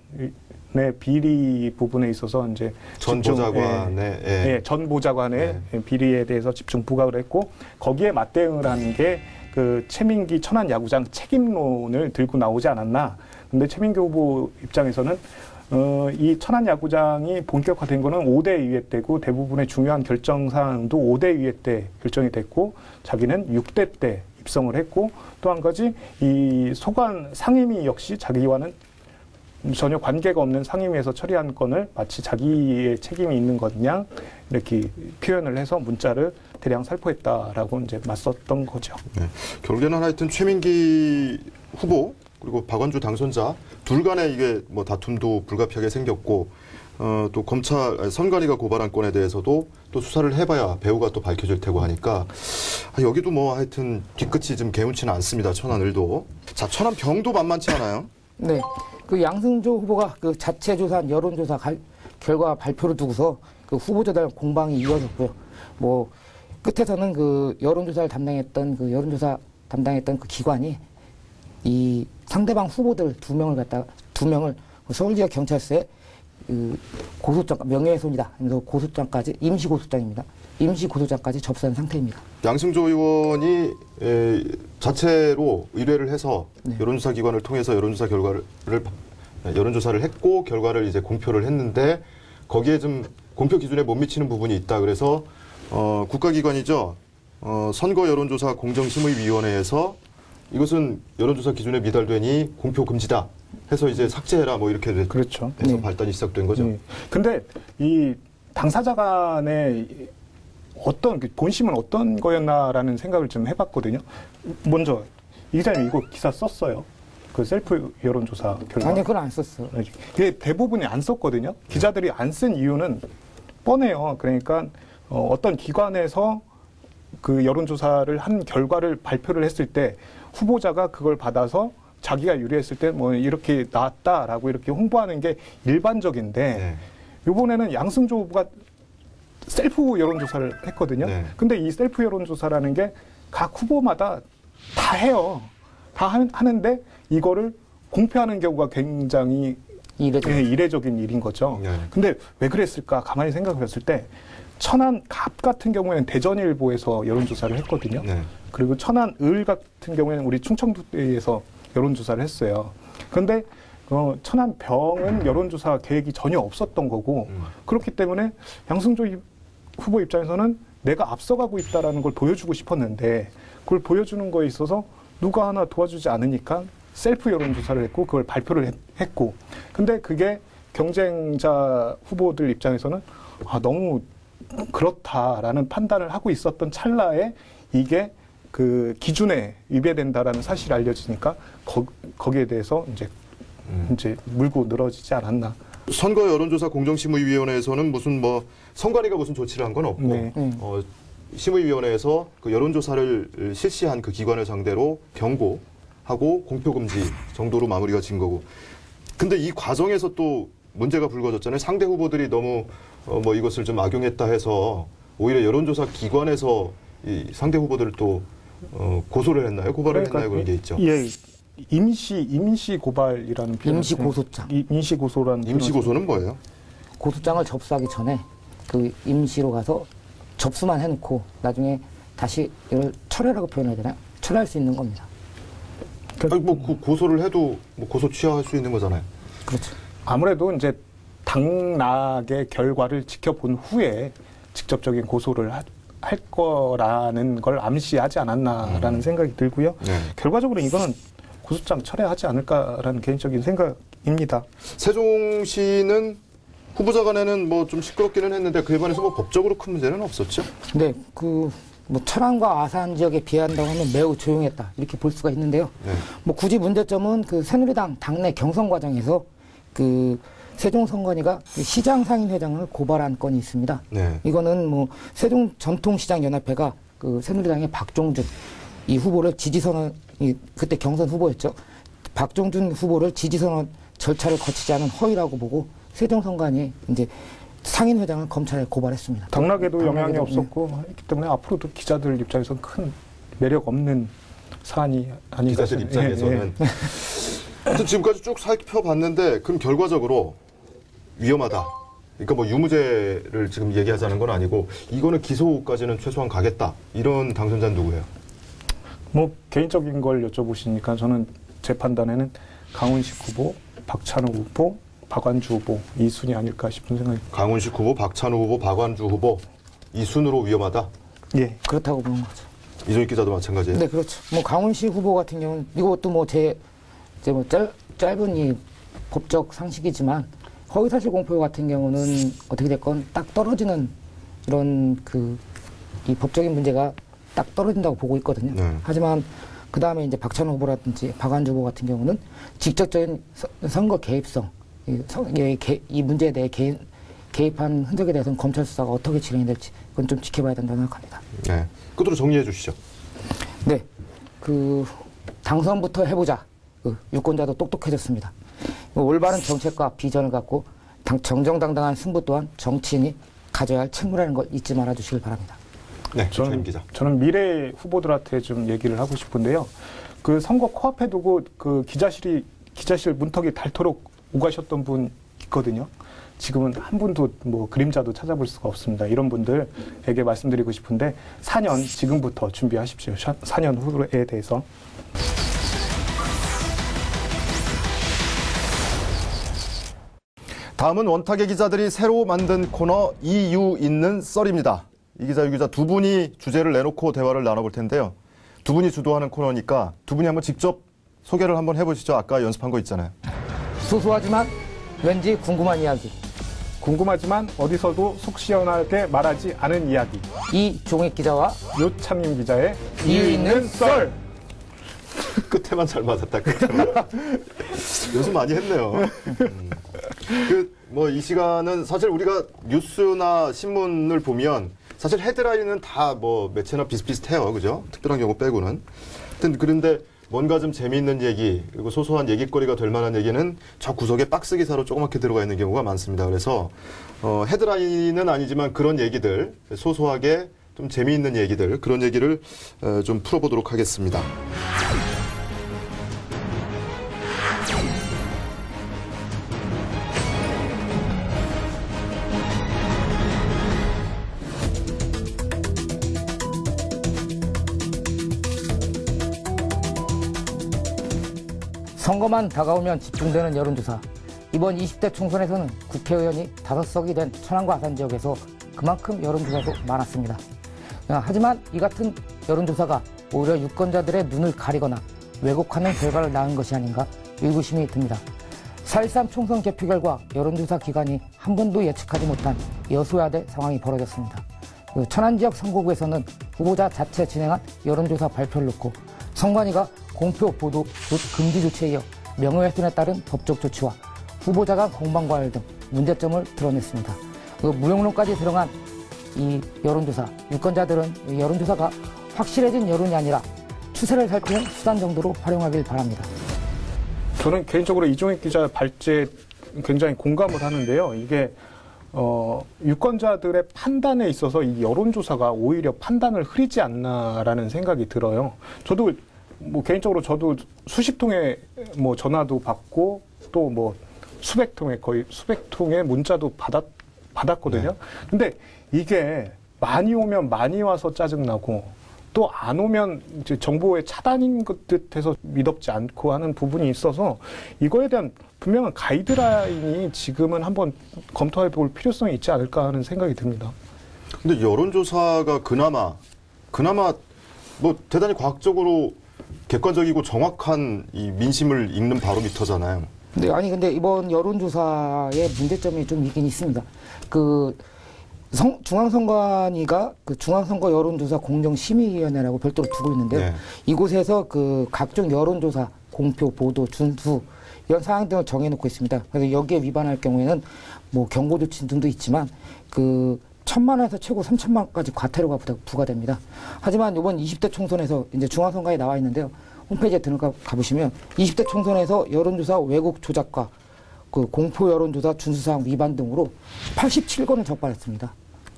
비리 부분에 있어서 이제 전 집중, 보좌관의 전 보좌관의 비리에 대해서 집중 부각을 했고, 거기에 맞대응을 하는 게 그 최민기 천안 야구장 책임론을 들고 나오지 않았나. 근데 최민기 후보 입장에서는 이 천안 야구장이 본격화된 거는 5대 2회 때고, 대부분의 중요한 결정 사항도 5대 2회 때 결정이 됐고, 자기는 6대 때 입성을 했고, 또 한 가지 이 소관 상임위 역시 자기와는 전혀 관계가 없는 상임위에서 처리한 건을 마치 자기의 책임이 있는 것냥 이렇게 표현을 해서 문자를 대량 살포했다라고 이제 맞섰던 거죠. 네. 결국에는 하여튼 최민기 후보 그리고 박원주 당선자 둘 간에 이게 뭐 다툼도 불가피하게 생겼고, 또 검찰 선관위가 고발한 건에 대해서도 또 수사를 해봐야 배우가 또 밝혀질 테고 하니까 여기도 뭐 하여튼 뒤끝이 좀 개운치는 않습니다. 천안을도. 자, 천안 병도 만만치 않아요. 네. 그 양승조 후보가 그 자체 조사한 여론조사 결과 발표를 두고서 그 후보자들 공방이 이어졌고요. 뭐 끝에서는 그 여론조사 담당했던 그 기관이 이 상대방 후보들 두 명을 서울지역 경찰서에 그 고소장, 명예훼손이다 하면서 고소장까지, 임시고소장입니다. 임시고소장까지 접수한 상태입니다. 양승조 의원이 자체로 의뢰를 해서 네. 여론조사 기관을 통해서 여론조사를 했고 결과를 이제 공표를 했는데 거기에 좀 공표 기준에 못 미치는 부분이 있다. 그래서 국가기관이죠. 선거 여론조사 공정심의위원회에서 이것은 여론조사 기준에 미달되니 공표 금지다 해서 이제 삭제해라 뭐 이렇게 그렇죠. 해서 네. 발단이 시작된 거죠. 근데 이 당사자 간의 어떤 본심은 어떤 거였나라는 생각을 좀 해봤거든요. 먼저 이 기자님 이거 기사 썼어요. 그 셀프 여론조사 결과. 아니, 그건 안 썼어요. 이게 대부분이 안 썼거든요. 기자들이 안 쓴 이유는 뻔해요. 그러니까 어떤 기관에서 그 여론조사를 한 결과를 발표를 했을 때 후보자가 그걸 받아서 자기가 유리했을 때 뭐 이렇게 나왔다라고 이렇게 홍보하는 게 일반적인데 이번에는 양승조 후보가 셀프 여론조사를 했거든요. 네. 근데 이 셀프 여론조사라는 게 각 후보마다 다 해요. 다 하는데 이거를 공표하는 경우가 굉장히 이례적인 일인 거죠. 네. 근데 왜 그랬을까 가만히 생각해 봤을 때 천안 갑 같은 경우에는 대전일보에서 여론조사를 했거든요. 네. 그리고 천안 을 같은 경우에는 우리 충청도에서 여론조사를 했어요. 그런데 천안 병은 여론조사 계획이 전혀 없었던 거고 그렇기 때문에 양승조 후보 입장에서는 내가 앞서가고 있다라는 걸 보여주고 싶었는데 그걸 보여주는 거에 있어서 누가 하나 도와주지 않으니까 셀프 여론조사를 했고 그걸 발표를 했고 근데 그게 경쟁자 후보들 입장에서는 너무 그렇다라는 판단을 하고 있었던 찰나에 이게 그 기준에 위배된다라는 사실이 알려지니까 거기에 대해서 이제 물고 늘어지지 않았나. 선거 여론조사 공정심의위원회에서는 무슨 뭐 선관위가 무슨 조치를 한 건 없고 네. 심의위원회에서 그 여론조사를 실시한 그 기관을 상대로 경고하고 공표금지 정도로 마무리가 진 거고. 근데 이 과정에서 또 문제가 불거졌잖아요. 상대 후보들이 너무 뭐 이것을 좀 악용했다 해서 오히려 여론조사 기관에서 이 상대 후보들을 또 고소를 했나요? 고발을 했나요? 그런 게 있죠. 예. 임시 고발이라는 표현. 임시고소장. 임시고소라는 임시고소는 뭐예요? 고소장을 접수하기 전에 그 임시로 가서 접수만 해놓고 나중에 다시 이걸 철회라고 표현해야 되나요? 철회할 수 있는 겁니다. 아니, 뭐 고소를 해도 뭐 고소 취하할 수 있는 거잖아요. 그렇죠. 아무래도 이제 당락의 결과를 지켜본 후에 직접적인 고소를 할 거라는 걸 암시하지 않았나라는 생각이 들고요. 네. 결과적으로 이거는 고소장 철회하지 않을까라는 개인적인 생각입니다. 세종시는 후보자 간에는 뭐 좀 시끄럽기는 했는데 그에 반해서 뭐 법적으로 큰 문제는 없었죠? 네, 뭐 천안과 아산 지역에 비한다고 하면 매우 조용했다 이렇게 볼 수가 있는데요. 네. 뭐 굳이 문제점은 그 새누리당 당내 경선 과정에서 그 세종 선관위가 그 시장 상임회장을 고발한 건이 있습니다. 네. 이거는 뭐 세종 전통시장연합회가 그 새누리당의 박종준 이 후보를 그때 경선 후보였죠. 박종준 후보를 지지선언 절차를 거치지 않은 허위라고 보고 세종 선관위 이제 상인 회장을 검찰에 고발했습니다. 당락에도 영향이 당락에도, 없었고 했기 때문에 앞으로도 기자들 입장에서는 큰 매력 없는 사안이 아닌가 기자들 싶어요. 입장에서는. 하여튼 지금까지 쭉 살펴봤는데 그럼 결과적으로 위험하다. 그러니까 뭐 유무죄를 지금 얘기하자는 건 아니고 이거는 기소까지는 최소한 가겠다. 이런 당선자는 누구예요? 뭐 개인적인 걸 여쭤보시니까 저는 제 판단에는 강훈식 후보, 박찬호 후보, 박완주 후보 이 순이 아닐까 싶은 생각이. 강훈식 후보, 박찬호 후보, 박완주 후보 이 순으로 위험하다. 예. 그렇다고 보는 거죠. 이종익 기자도 마찬가지예요. 네, 그렇죠. 뭐 강훈식 후보 같은 경우는 이것도 뭐 뭐 짧은 이 법적 상식이지만 허위사실 공표 같은 경우는 어떻게 됐건 딱 떨어지는 이런 이 법적인 문제가 딱 떨어진다고 보고 있거든요. 네. 하지만 그 다음에 이제 박찬호 후보라든지 박완주 후보 같은 경우는 직접적인 선거 개입성, 이 문제에 대해 개입한 흔적에 대해서는 검찰 수사가 어떻게 진행이 될지 그건 좀 지켜봐야 된다고 생각합니다. 네. 끝으로 정리해 주시죠. 네, 당선부터 해보자. 유권자도 똑똑해졌습니다. 올바른 정책과 비전을 갖고 정정당당한 승부 또한 정치인이 가져야 할 책무라는 걸 잊지 말아 주시길 바랍니다. 네, 조임 기자. 저는 미래 후보들한테 좀 얘기를 하고 싶은데요. 그 선거 코앞에 두고 그 기자실 문턱이 닳도록 오가셨던 분 있거든요. 지금은 한 분도 뭐 그림자도 찾아볼 수가 없습니다. 이런 분들에게 말씀드리고 싶은데 4년 지금부터 준비하십시오. 4년 후에 대해서. 다음은 원탁의 기자들이 새로 만든 코너 이유 있는 썰입니다. 이 기자, 유 기자 두 분이 주제를 내놓고 대화를 나눠볼 텐데요. 두 분이 주도하는 코너니까 두 분이 한번 직접 소개를 한번 해보시죠. 아까 연습한 거 있잖아요. 소소하지만 왠지 궁금한 이야기. 궁금하지만 어디서도 속 시원하게 말하지 않은 이야기. 이종익 기자와 요창임 기자의 이유 있는 썰. 끝에만 잘 맞았다. 끝에만. 연습 많이 했네요. 뭐 이 시간은 사실 우리가 뉴스나 신문을 보면 사실 헤드라인은 다 뭐 매체나 비슷비슷해요. 그죠? 특별한 경우 빼고는. 하여튼 그런데 뭔가 좀 재미있는 얘기 그리고 소소한 얘기거리가 될 만한 얘기는 저 구석에 박스 기사로 조그맣게 들어가 있는 경우가 많습니다. 그래서 헤드라인은 아니지만 그런 얘기들 소소하게 좀 재미있는 얘기들 그런 얘기를 좀 풀어보도록 하겠습니다. 선거만 다가오면 집중되는 여론조사. 이번 20대 총선에서는 국회의원이 5석이 된 천안과 아산 지역에서 그만큼 여론조사도 많았습니다. 하지만 이 같은 여론조사가 오히려 유권자들의 눈을 가리거나 왜곡하는 결과를 낳은 것이 아닌가 의구심이 듭니다. 4.13 총선 개표 결과 여론조사 기관이 한 번도 예측하지 못한 여소야대 상황이 벌어졌습니다. 천안 지역 선거구에서는 후보자 자체 진행한 여론조사 발표를 놓고 선관위가 공표 보도 금지 조치에 이어 명예훼손에 따른 법적 조치와 후보자 간 공방과열 등 문제점을 드러냈습니다. 무용론까지 들어간 이 여론조사, 유권자들은 여론조사가 확실해진 여론이 아니라 추세를 살피는 수단 정도로 활용하길 바랍니다. 저는 개인적으로 이종익 기자 발제에 굉장히 공감을 하는데요. 이게 유권자들의 판단에 있어서 이 여론조사가 오히려 판단을 흐리지 않나라는 생각이 들어요. 저도 뭐 개인적으로 저도 수십 통의 뭐 전화도 받고 또 뭐 수백 통의 문자도 받았거든요. 근데 이게 많이 오면 많이 와서 짜증나고 또 안 오면 이제 정보의 차단인 것 듯해서 미덥지 않고 하는 부분이 있어서 이거에 대한 분명한 가이드라인이 지금은 한번 검토해 볼 필요성이 있지 않을까 하는 생각이 듭니다. 근데 여론조사가 그나마 뭐 대단히 과학적으로 객관적이고 정확한 이 민심을 읽는 바로미터잖아요. 네, 아니 근데 이번 여론조사의 문제점이 좀 있긴 있습니다. 중앙선관위가 중앙선거 여론조사 공정심의위원회라고 별도로 두고 있는데요. 네. 이곳에서 각종 여론조사 공표, 보도, 준수 이런 사항 등을 정해놓고 있습니다. 그래서 여기에 위반할 경우에는 뭐 경고 조치 등도 있지만 1,000만 원에서 최고 3,000만 원까지 과태료가 부과됩니다. 하지만 이번 20대 총선에서 이제 중앙선관위에 나와 있는데요. 홈페이지에 들어가 보시면 20대 총선에서 여론조사 왜곡 조작과 그 공포 여론조사 준수사항 위반 등으로 87건을 적발했습니다.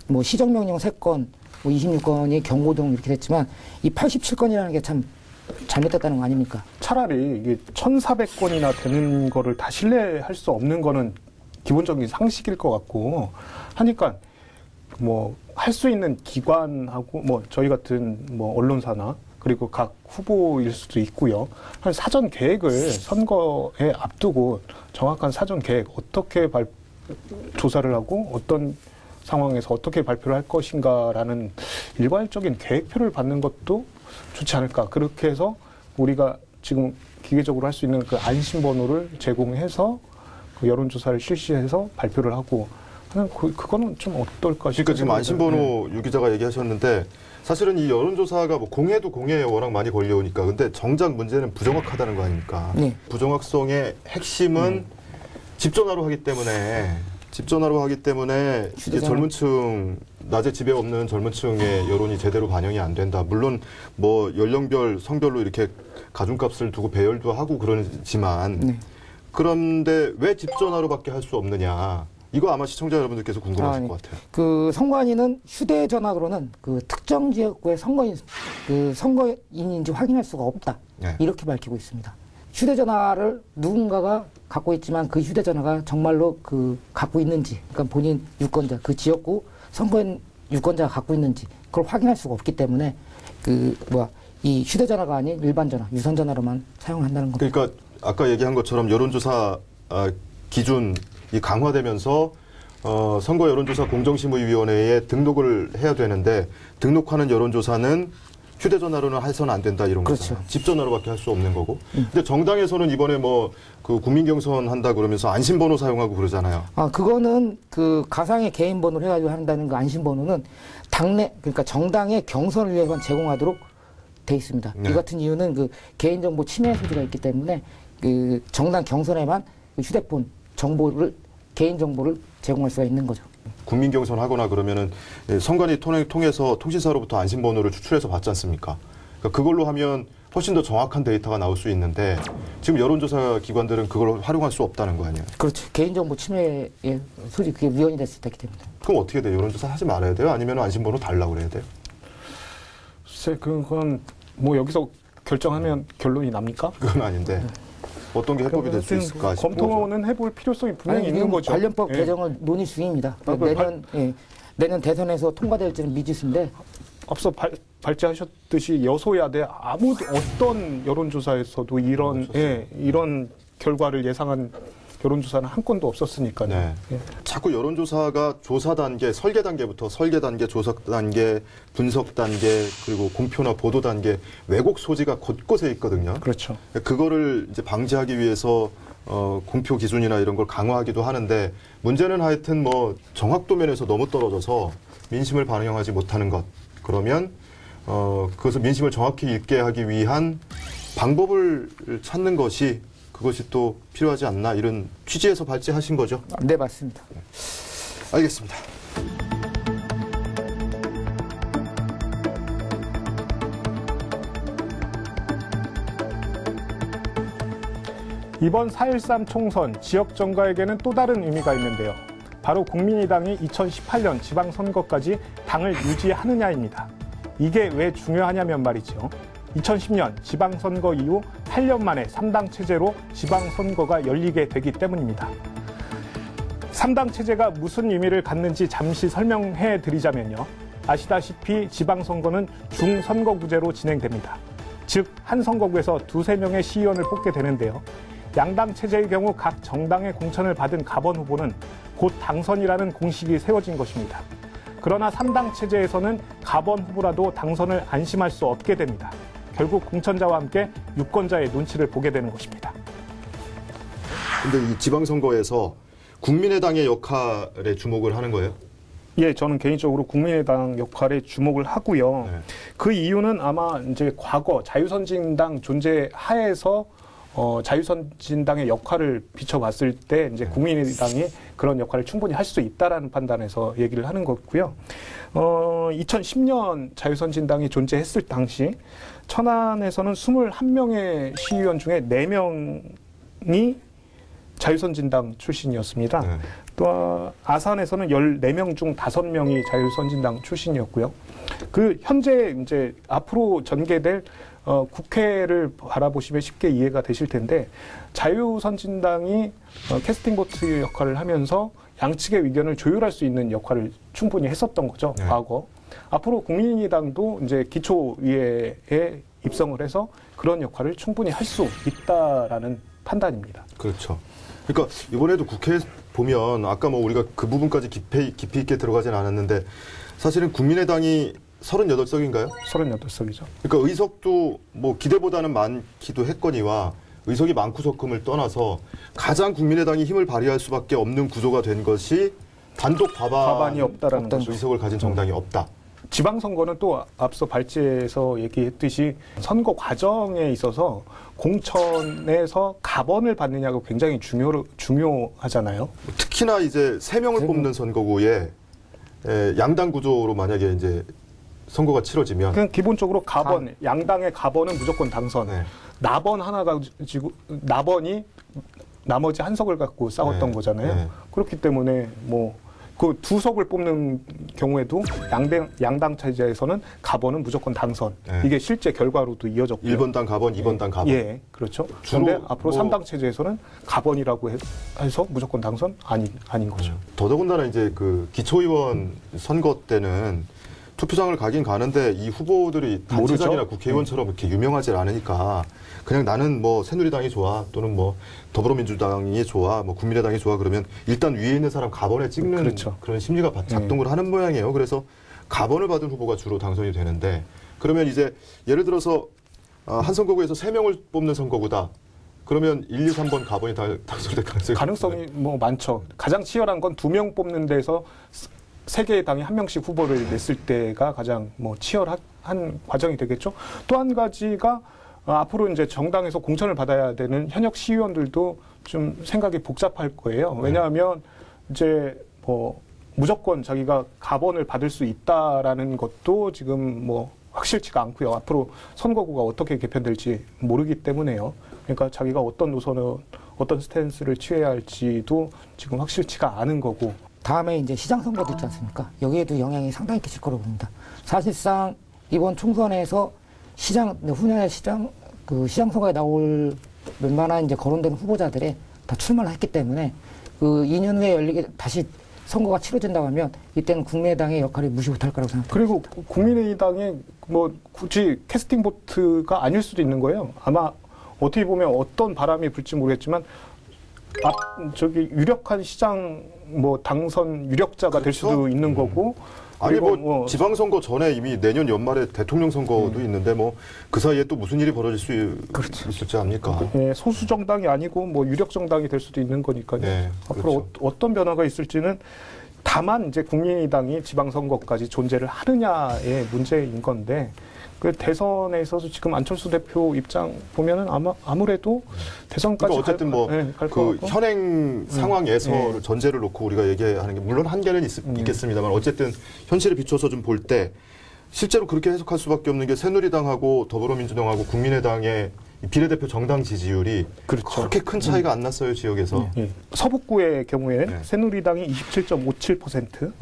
뭐 시정명령 3건, 뭐 26건이 경고 등 이렇게 됐지만 이 87건이라는 게 참 잘못됐다는 거 아닙니까? 차라리 이게 1,400건이나 되는 거를 다 신뢰할 수 없는 거는 기본적인 상식일 것 같고 하니까 뭐 할 수 있는 기관하고 뭐 저희 같은 뭐 언론사나 그리고 각 후보일 수도 있고요. 한 사전 계획을 선거에 앞두고 정확한 사전 계획 어떻게 조사를 하고 어떤 상황에서 어떻게 발표를 할 것인가라는 일괄적인 계획표를 받는 것도 좋지 않을까. 그렇게 해서 우리가 지금 기계적으로 할 수 있는 그 안심번호를 제공해서 그 여론조사를 실시해서 발표를 하고 그거는 좀 어떨까 싶어요. 그러니까 지금 안심번호 유 기자가 얘기하셨는데 사실은 이 여론조사가 뭐 공해도 공해에 워낙 많이 걸려오니까 근데 정작 문제는 부정확하다는 거 아닙니까? 네. 부정확성의 핵심은 집전화로 하기 때문에 이제 젊은 층 낮에 집에 없는 젊은 층의 여론이 제대로 반영이 안 된다. 물론 뭐 연령별 성별로 이렇게 가중값을 두고 배열도 하고 그러지만 네. 그런데 왜 집전화로밖에 할 수 없느냐? 이거 아마 시청자 여러분들께서 궁금하실 것 같아요. 그 선관위는 휴대전화로는 그 특정 지역구의 선거인인지 확인할 수가 없다. 네. 이렇게 밝히고 있습니다. 휴대전화를 누군가가 갖고 있지만 그 휴대전화가 정말로 그 갖고 있는지, 그러니까 본인 유권자, 그 지역구 선거인 유권자가 갖고 있는지 그걸 확인할 수가 없기 때문에 이 휴대전화가 아닌 일반 전화, 유선 전화로만 사용한다는 겁니다. 그러니까 아까 얘기한 것처럼 여론조사 기준이 강화되면서 선거 여론조사 공정심의위원회에 등록을 해야 되는데 등록하는 여론조사는 휴대전화로는 해서는 안 된다 이런 그렇죠. 거죠. 집전화로밖에 할 수 없는 거고. 근데 정당에서는 이번에 뭐 그 국민경선 한다 그러면서 안심번호 사용하고 그러잖아요. 그거는 그 가상의 개인 번호를 해가지고 한다는 그 안심번호는 그러니까 정당의 경선을 위해서만 제공하도록 돼 있습니다. 네. 이 같은 이유는 그 개인정보 침해 소지가 있기 때문에 그 정당 경선에만 그 휴대폰 정보를 개인정보를 제공할 수가 있는 거죠. 국민경선 하거나 그러면은 선관위 통해서 통신사로부터 안심번호를 추출해서 받지 않습니까? 그러니까 그걸로 하면 훨씬 더 정확한 데이터가 나올 수 있는데 지금 여론조사 기관들은 그걸 활용할 수 없다는 거 아니에요? 그렇죠. 개인정보 침해의 소지 그게 위헌이 될 수 있기 때문에. 그럼 어떻게 돼요? 여론조사 하지 말아야 돼요? 아니면 안심번호 달라고 그래야 돼요? 글쎄 그건 뭐 여기서 결정하면 결론이 납니까? 그건 아닌데 어떤 게 해법이 될 수 있을까 싶어서. 검토는 해볼 필요성이 분명히 있는 지금 거죠. 관련법 예. 개정을 논의 중입니다. 그 내년 대선에서 통과될지는 미지수인데 앞서 발제하셨듯이 여소야대 아무도 어떤 여론조사에서도 이런 결과를 예상한 여론조사는 한 건도 없었으니까요. 네. 예. 자꾸 여론조사가 조사 단계, 설계 단계부터 설계 단계, 조사 단계, 분석 단계, 그리고 공표나 보도 단계, 왜곡 소지가 곳곳에 있거든요. 그렇죠. 그거를 이제 방지하기 위해서 공표 기준이나 이런 걸 강화하기도 하는데 문제는 하여튼 뭐 정확도 면에서 너무 떨어져서 민심을 반영하지 못하는 것. 그러면 그것을 민심을 정확히 읽게 하기 위한 방법을 찾는 것이 그것이 또 필요하지 않나 이런 취지에서 발제하신 거죠? 네, 맞습니다. 알겠습니다. 이번 4.13 총선 지역 정가에게는 또 다른 의미가 있는데요. 바로 국민의당이 2018년 지방선거까지 당을 유지하느냐입니다. 이게 왜 중요하냐면 말이죠. 2010년 지방선거 이후 8년 만에 3당 체제로 지방선거가 열리게 되기 때문입니다. 3당 체제가 무슨 의미를 갖는지 잠시 설명해 드리자면요. 아시다시피 지방선거는 중선거구제로 진행됩니다. 즉, 한 선거구에서 2~3명의 시의원을 뽑게 되는데요. 양당 체제의 경우 각 정당의 공천을 받은 가번 후보는 곧 당선이라는 공식이 세워진 것입니다. 그러나 3당 체제에서는 가번 후보라도 당선을 안심할 수 없게 됩니다. 결국 공천자와 함께 유권자의 눈치를 보게 되는 것입니다. 근데 이 지방선거에서 국민의당의 역할에 주목을 하는 거예요? 예, 저는 개인적으로 국민의당 역할에 주목을 하고요. 네. 그 이유는 아마 이제 과거 자유선진당 존재 하에서 자유선진당의 역할을 비춰봤을 때 이제 국민의당이 그런 역할을 충분히 할 수 있다라는 판단에서 얘기를 하는 거고요. 2010년 자유선진당이 존재했을 당시 천안에서는 21명의 시의원 중에 4명이 자유선진당 출신이었습니다. 네. 또 아산에서는 14명 중 5명이 자유선진당 출신이었고요. 그 현재 이제 앞으로 전개될 국회를 바라보시면 쉽게 이해가 되실 텐데 자유선진당이 캐스팅 보트 역할을 하면서 양측의 의견을 조율할 수 있는 역할을 충분히 했었던 거죠. 네. 과거. 앞으로 국민의당도 이제 기초의회에 입성을 해서 그런 역할을 충분히 할 수 있다라는 판단입니다. 그렇죠. 그러니까 이번에도 국회에 보면 아까 뭐 우리가 그 부분까지 깊이 있게 들어가진 않았는데 사실은 국민의당이 38석인가요? 38석이죠. 그러니까 의석도 뭐 기대보다는 많기도 했거니와 의석이 많고 적음을 떠나서 가장 국민의당이 힘을 발휘할 수밖에 없는 구조가 된 것이 단독 과반이 없다라는 거죠. 의석을 가진 정당이 없다. 지방선거는 또 앞서 발제에서 얘기했듯이 선거 과정에 있어서 공천에서 가번을 받느냐가 굉장히 중요하잖아요. 특히나 이제 3명을 뽑는 선거구에 양당 구조로 만약에 이제 선거가 치러지면 그냥 기본적으로 가번, 양당의 가번은 무조건 당선. 네. 나번 하나 가지고 나번이 나머지 한 석을 갖고 싸웠던 네. 거잖아요. 네. 그렇기 때문에 뭐 그 2석을 뽑는 경우에도 양당 체제에서는 가번은 무조건 당선. 네. 이게 실제 결과로도 이어졌고요. 1번당 가번, 2번당 가번. 예, 그렇죠. 주로 그런데 앞으로 뭐 3당 체제에서는 가번이라고 해서 무조건 당선 아닌 거죠. 더더군다나 이제 그 기초의원 선거 때는 투표장을 가긴 가는데 이 후보들이 단체장이나 모르죠. 국회의원처럼 이렇게 유명하지 않으니까 그냥 나는 뭐 새누리당이 좋아 또는 뭐 더불어민주당이 좋아 뭐 국민의당이 좋아 그러면 일단 위에 있는 사람 가번에 찍는 그렇죠. 그런 심리가 작동을 하는 모양이에요. 그래서 가번을 받은 후보가 주로 당선이 되는데 그러면 이제 예를 들어서 한 선거구에서 3명을 뽑는 선거구다. 그러면 1, 2, 3번 가번이 당선될 가능성이 뭐 많죠. 가장 치열한 건 2명 뽑는 데서 세 개의 당이 한 명씩 후보를 냈을 때가 가장 뭐 치열한 과정이 되겠죠. 또 한 가지가 앞으로 이제 정당에서 공천을 받아야 되는 현역 시의원들도 좀 생각이 복잡할 거예요. 왜냐하면 이제 뭐 무조건 자기가 가번을 받을 수 있다라는 것도 지금 뭐 확실치가 않고요. 앞으로 선거구가 어떻게 개편될지 모르기 때문에요. 그러니까 자기가 어떤 노선을 어떤 스탠스를 취해야 할지도 지금 확실치가 않은 거고. 다음에 이제 시장 선거도 있지 않습니까? 여기에도 영향이 상당히 끼칠 거라고 봅니다. 사실상 이번 총선에서 후년에 시장 선거에 나올 웬만한 이제 거론된 후보자들이 다 출마를 했기 때문에 그 2년 후에 열리게 다시 선거가 치러진다고 하면 이때는 국민의당의 역할이 무시 못할 거라고 생각합니다. 그리고 국민의당이 뭐 굳이 캐스팅 보트가 아닐 수도 있는 거예요. 아마 어떻게 보면 어떤 바람이 불지 모르겠지만 유력한 시장 뭐 당선 유력자가 될 수도 있는 거고. 아니 뭐 지방선거 전에 이미 내년 연말에 대통령 선거도 있는데 뭐 그 사이에 또 무슨 일이 벌어질 수 있을지 압니까? 예, 소수 정당이 아니고 뭐 유력 정당이 될 수도 있는 거니까요. 네, 앞으로 그렇죠. 어떤 변화가 있을지는 다만 이제 국민의당이 지방선거까지 존재를 하느냐의 문제인 건데 그 대선에 있어서 지금 안철수 대표 입장 보면은 아무래도 대선까지 그러니까 어쨌든 그 현행 상황에서 전제를 놓고 우리가 얘기하는 게 물론 한계는 있겠습니다만 어쨌든 현실에 비춰서 좀 볼 때 실제로 그렇게 해석할 수밖에 없는 게 새누리당하고 더불어민주당하고 국민의당의 비례대표 정당 지지율이 그렇죠. 그렇게 큰 차이가 안 났어요 지역에서. 서북구의 경우에는 새누리당이 27.57%,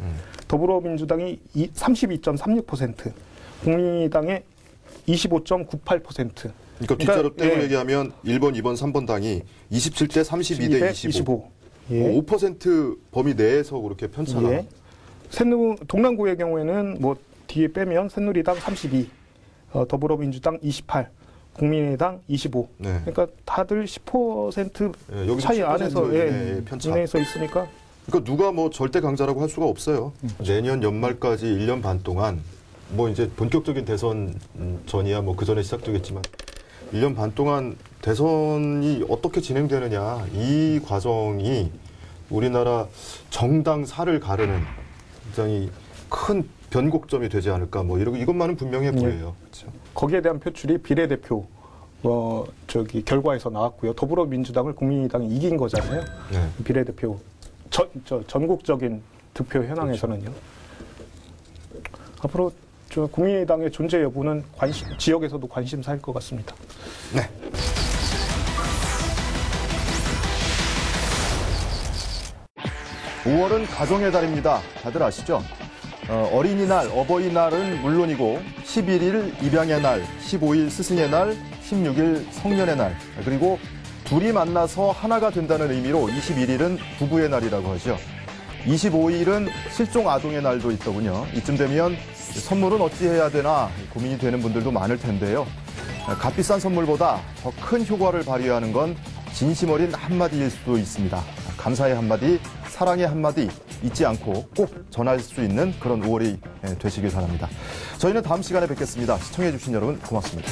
더불어민주당이 32.36%, 국민의당의 25.98%. 그러니까 뒷자로 떼고 얘기하면 1번, 2번, 3번 당이 27대 32대 25. 예. 5% 범위 내에서 그렇게 편차가. 예. 동남구의 경우에는 뭐 뒤에 빼면 새누리당 32, 더불어민주당 28, 국민의당 25. 네. 그러니까 다들 10% 여기서 차이 10% 안에서 편차. 이내에서 있으니까. 그러니까 누가 뭐 절대 강자라고 할 수가 없어요. 내년 연말까지 1년 반 동안 뭐 이제 본격적인 대선 전이야 뭐 그 전에 시작되겠지만 1년 반 동안 대선이 어떻게 진행되느냐 이 과정이 우리나라 정당사를 가르는 굉장히 큰 변곡점이 되지 않을까 뭐 이것만은 분명해 보여요. 그렇죠. 거기에 대한 표출이 비례대표 결과에서 나왔고요. 더불어민주당을 국민의당이 이긴 거잖아요. 네. 비례대표 전국적인 득표 현황에서는요. 앞으로 국민의당의 존재 여부는 지역에서도 관심사일 것 같습니다. 네. 5월은 가정의 달입니다. 다들 아시죠? 어린이날, 어버이날은 물론이고 11일 입양의 날, 15일 스승의 날, 16일 성년의 날, 그리고 둘이 만나서 하나가 된다는 의미로 21일은 부부의 날이라고 하죠. 25일은 실종 아동의 날도 있더군요. 이쯤 되면 선물은 어찌해야 되나 고민이 되는 분들도 많을 텐데요. 값비싼 선물보다 더 큰 효과를 발휘하는 건 진심 어린 한마디일 수도 있습니다. 감사의 한마디, 사랑의 한마디 잊지 않고 꼭 전할 수 있는 그런 5월이 되시길 바랍니다. 저희는 다음 시간에 뵙겠습니다. 시청해주신 여러분 고맙습니다.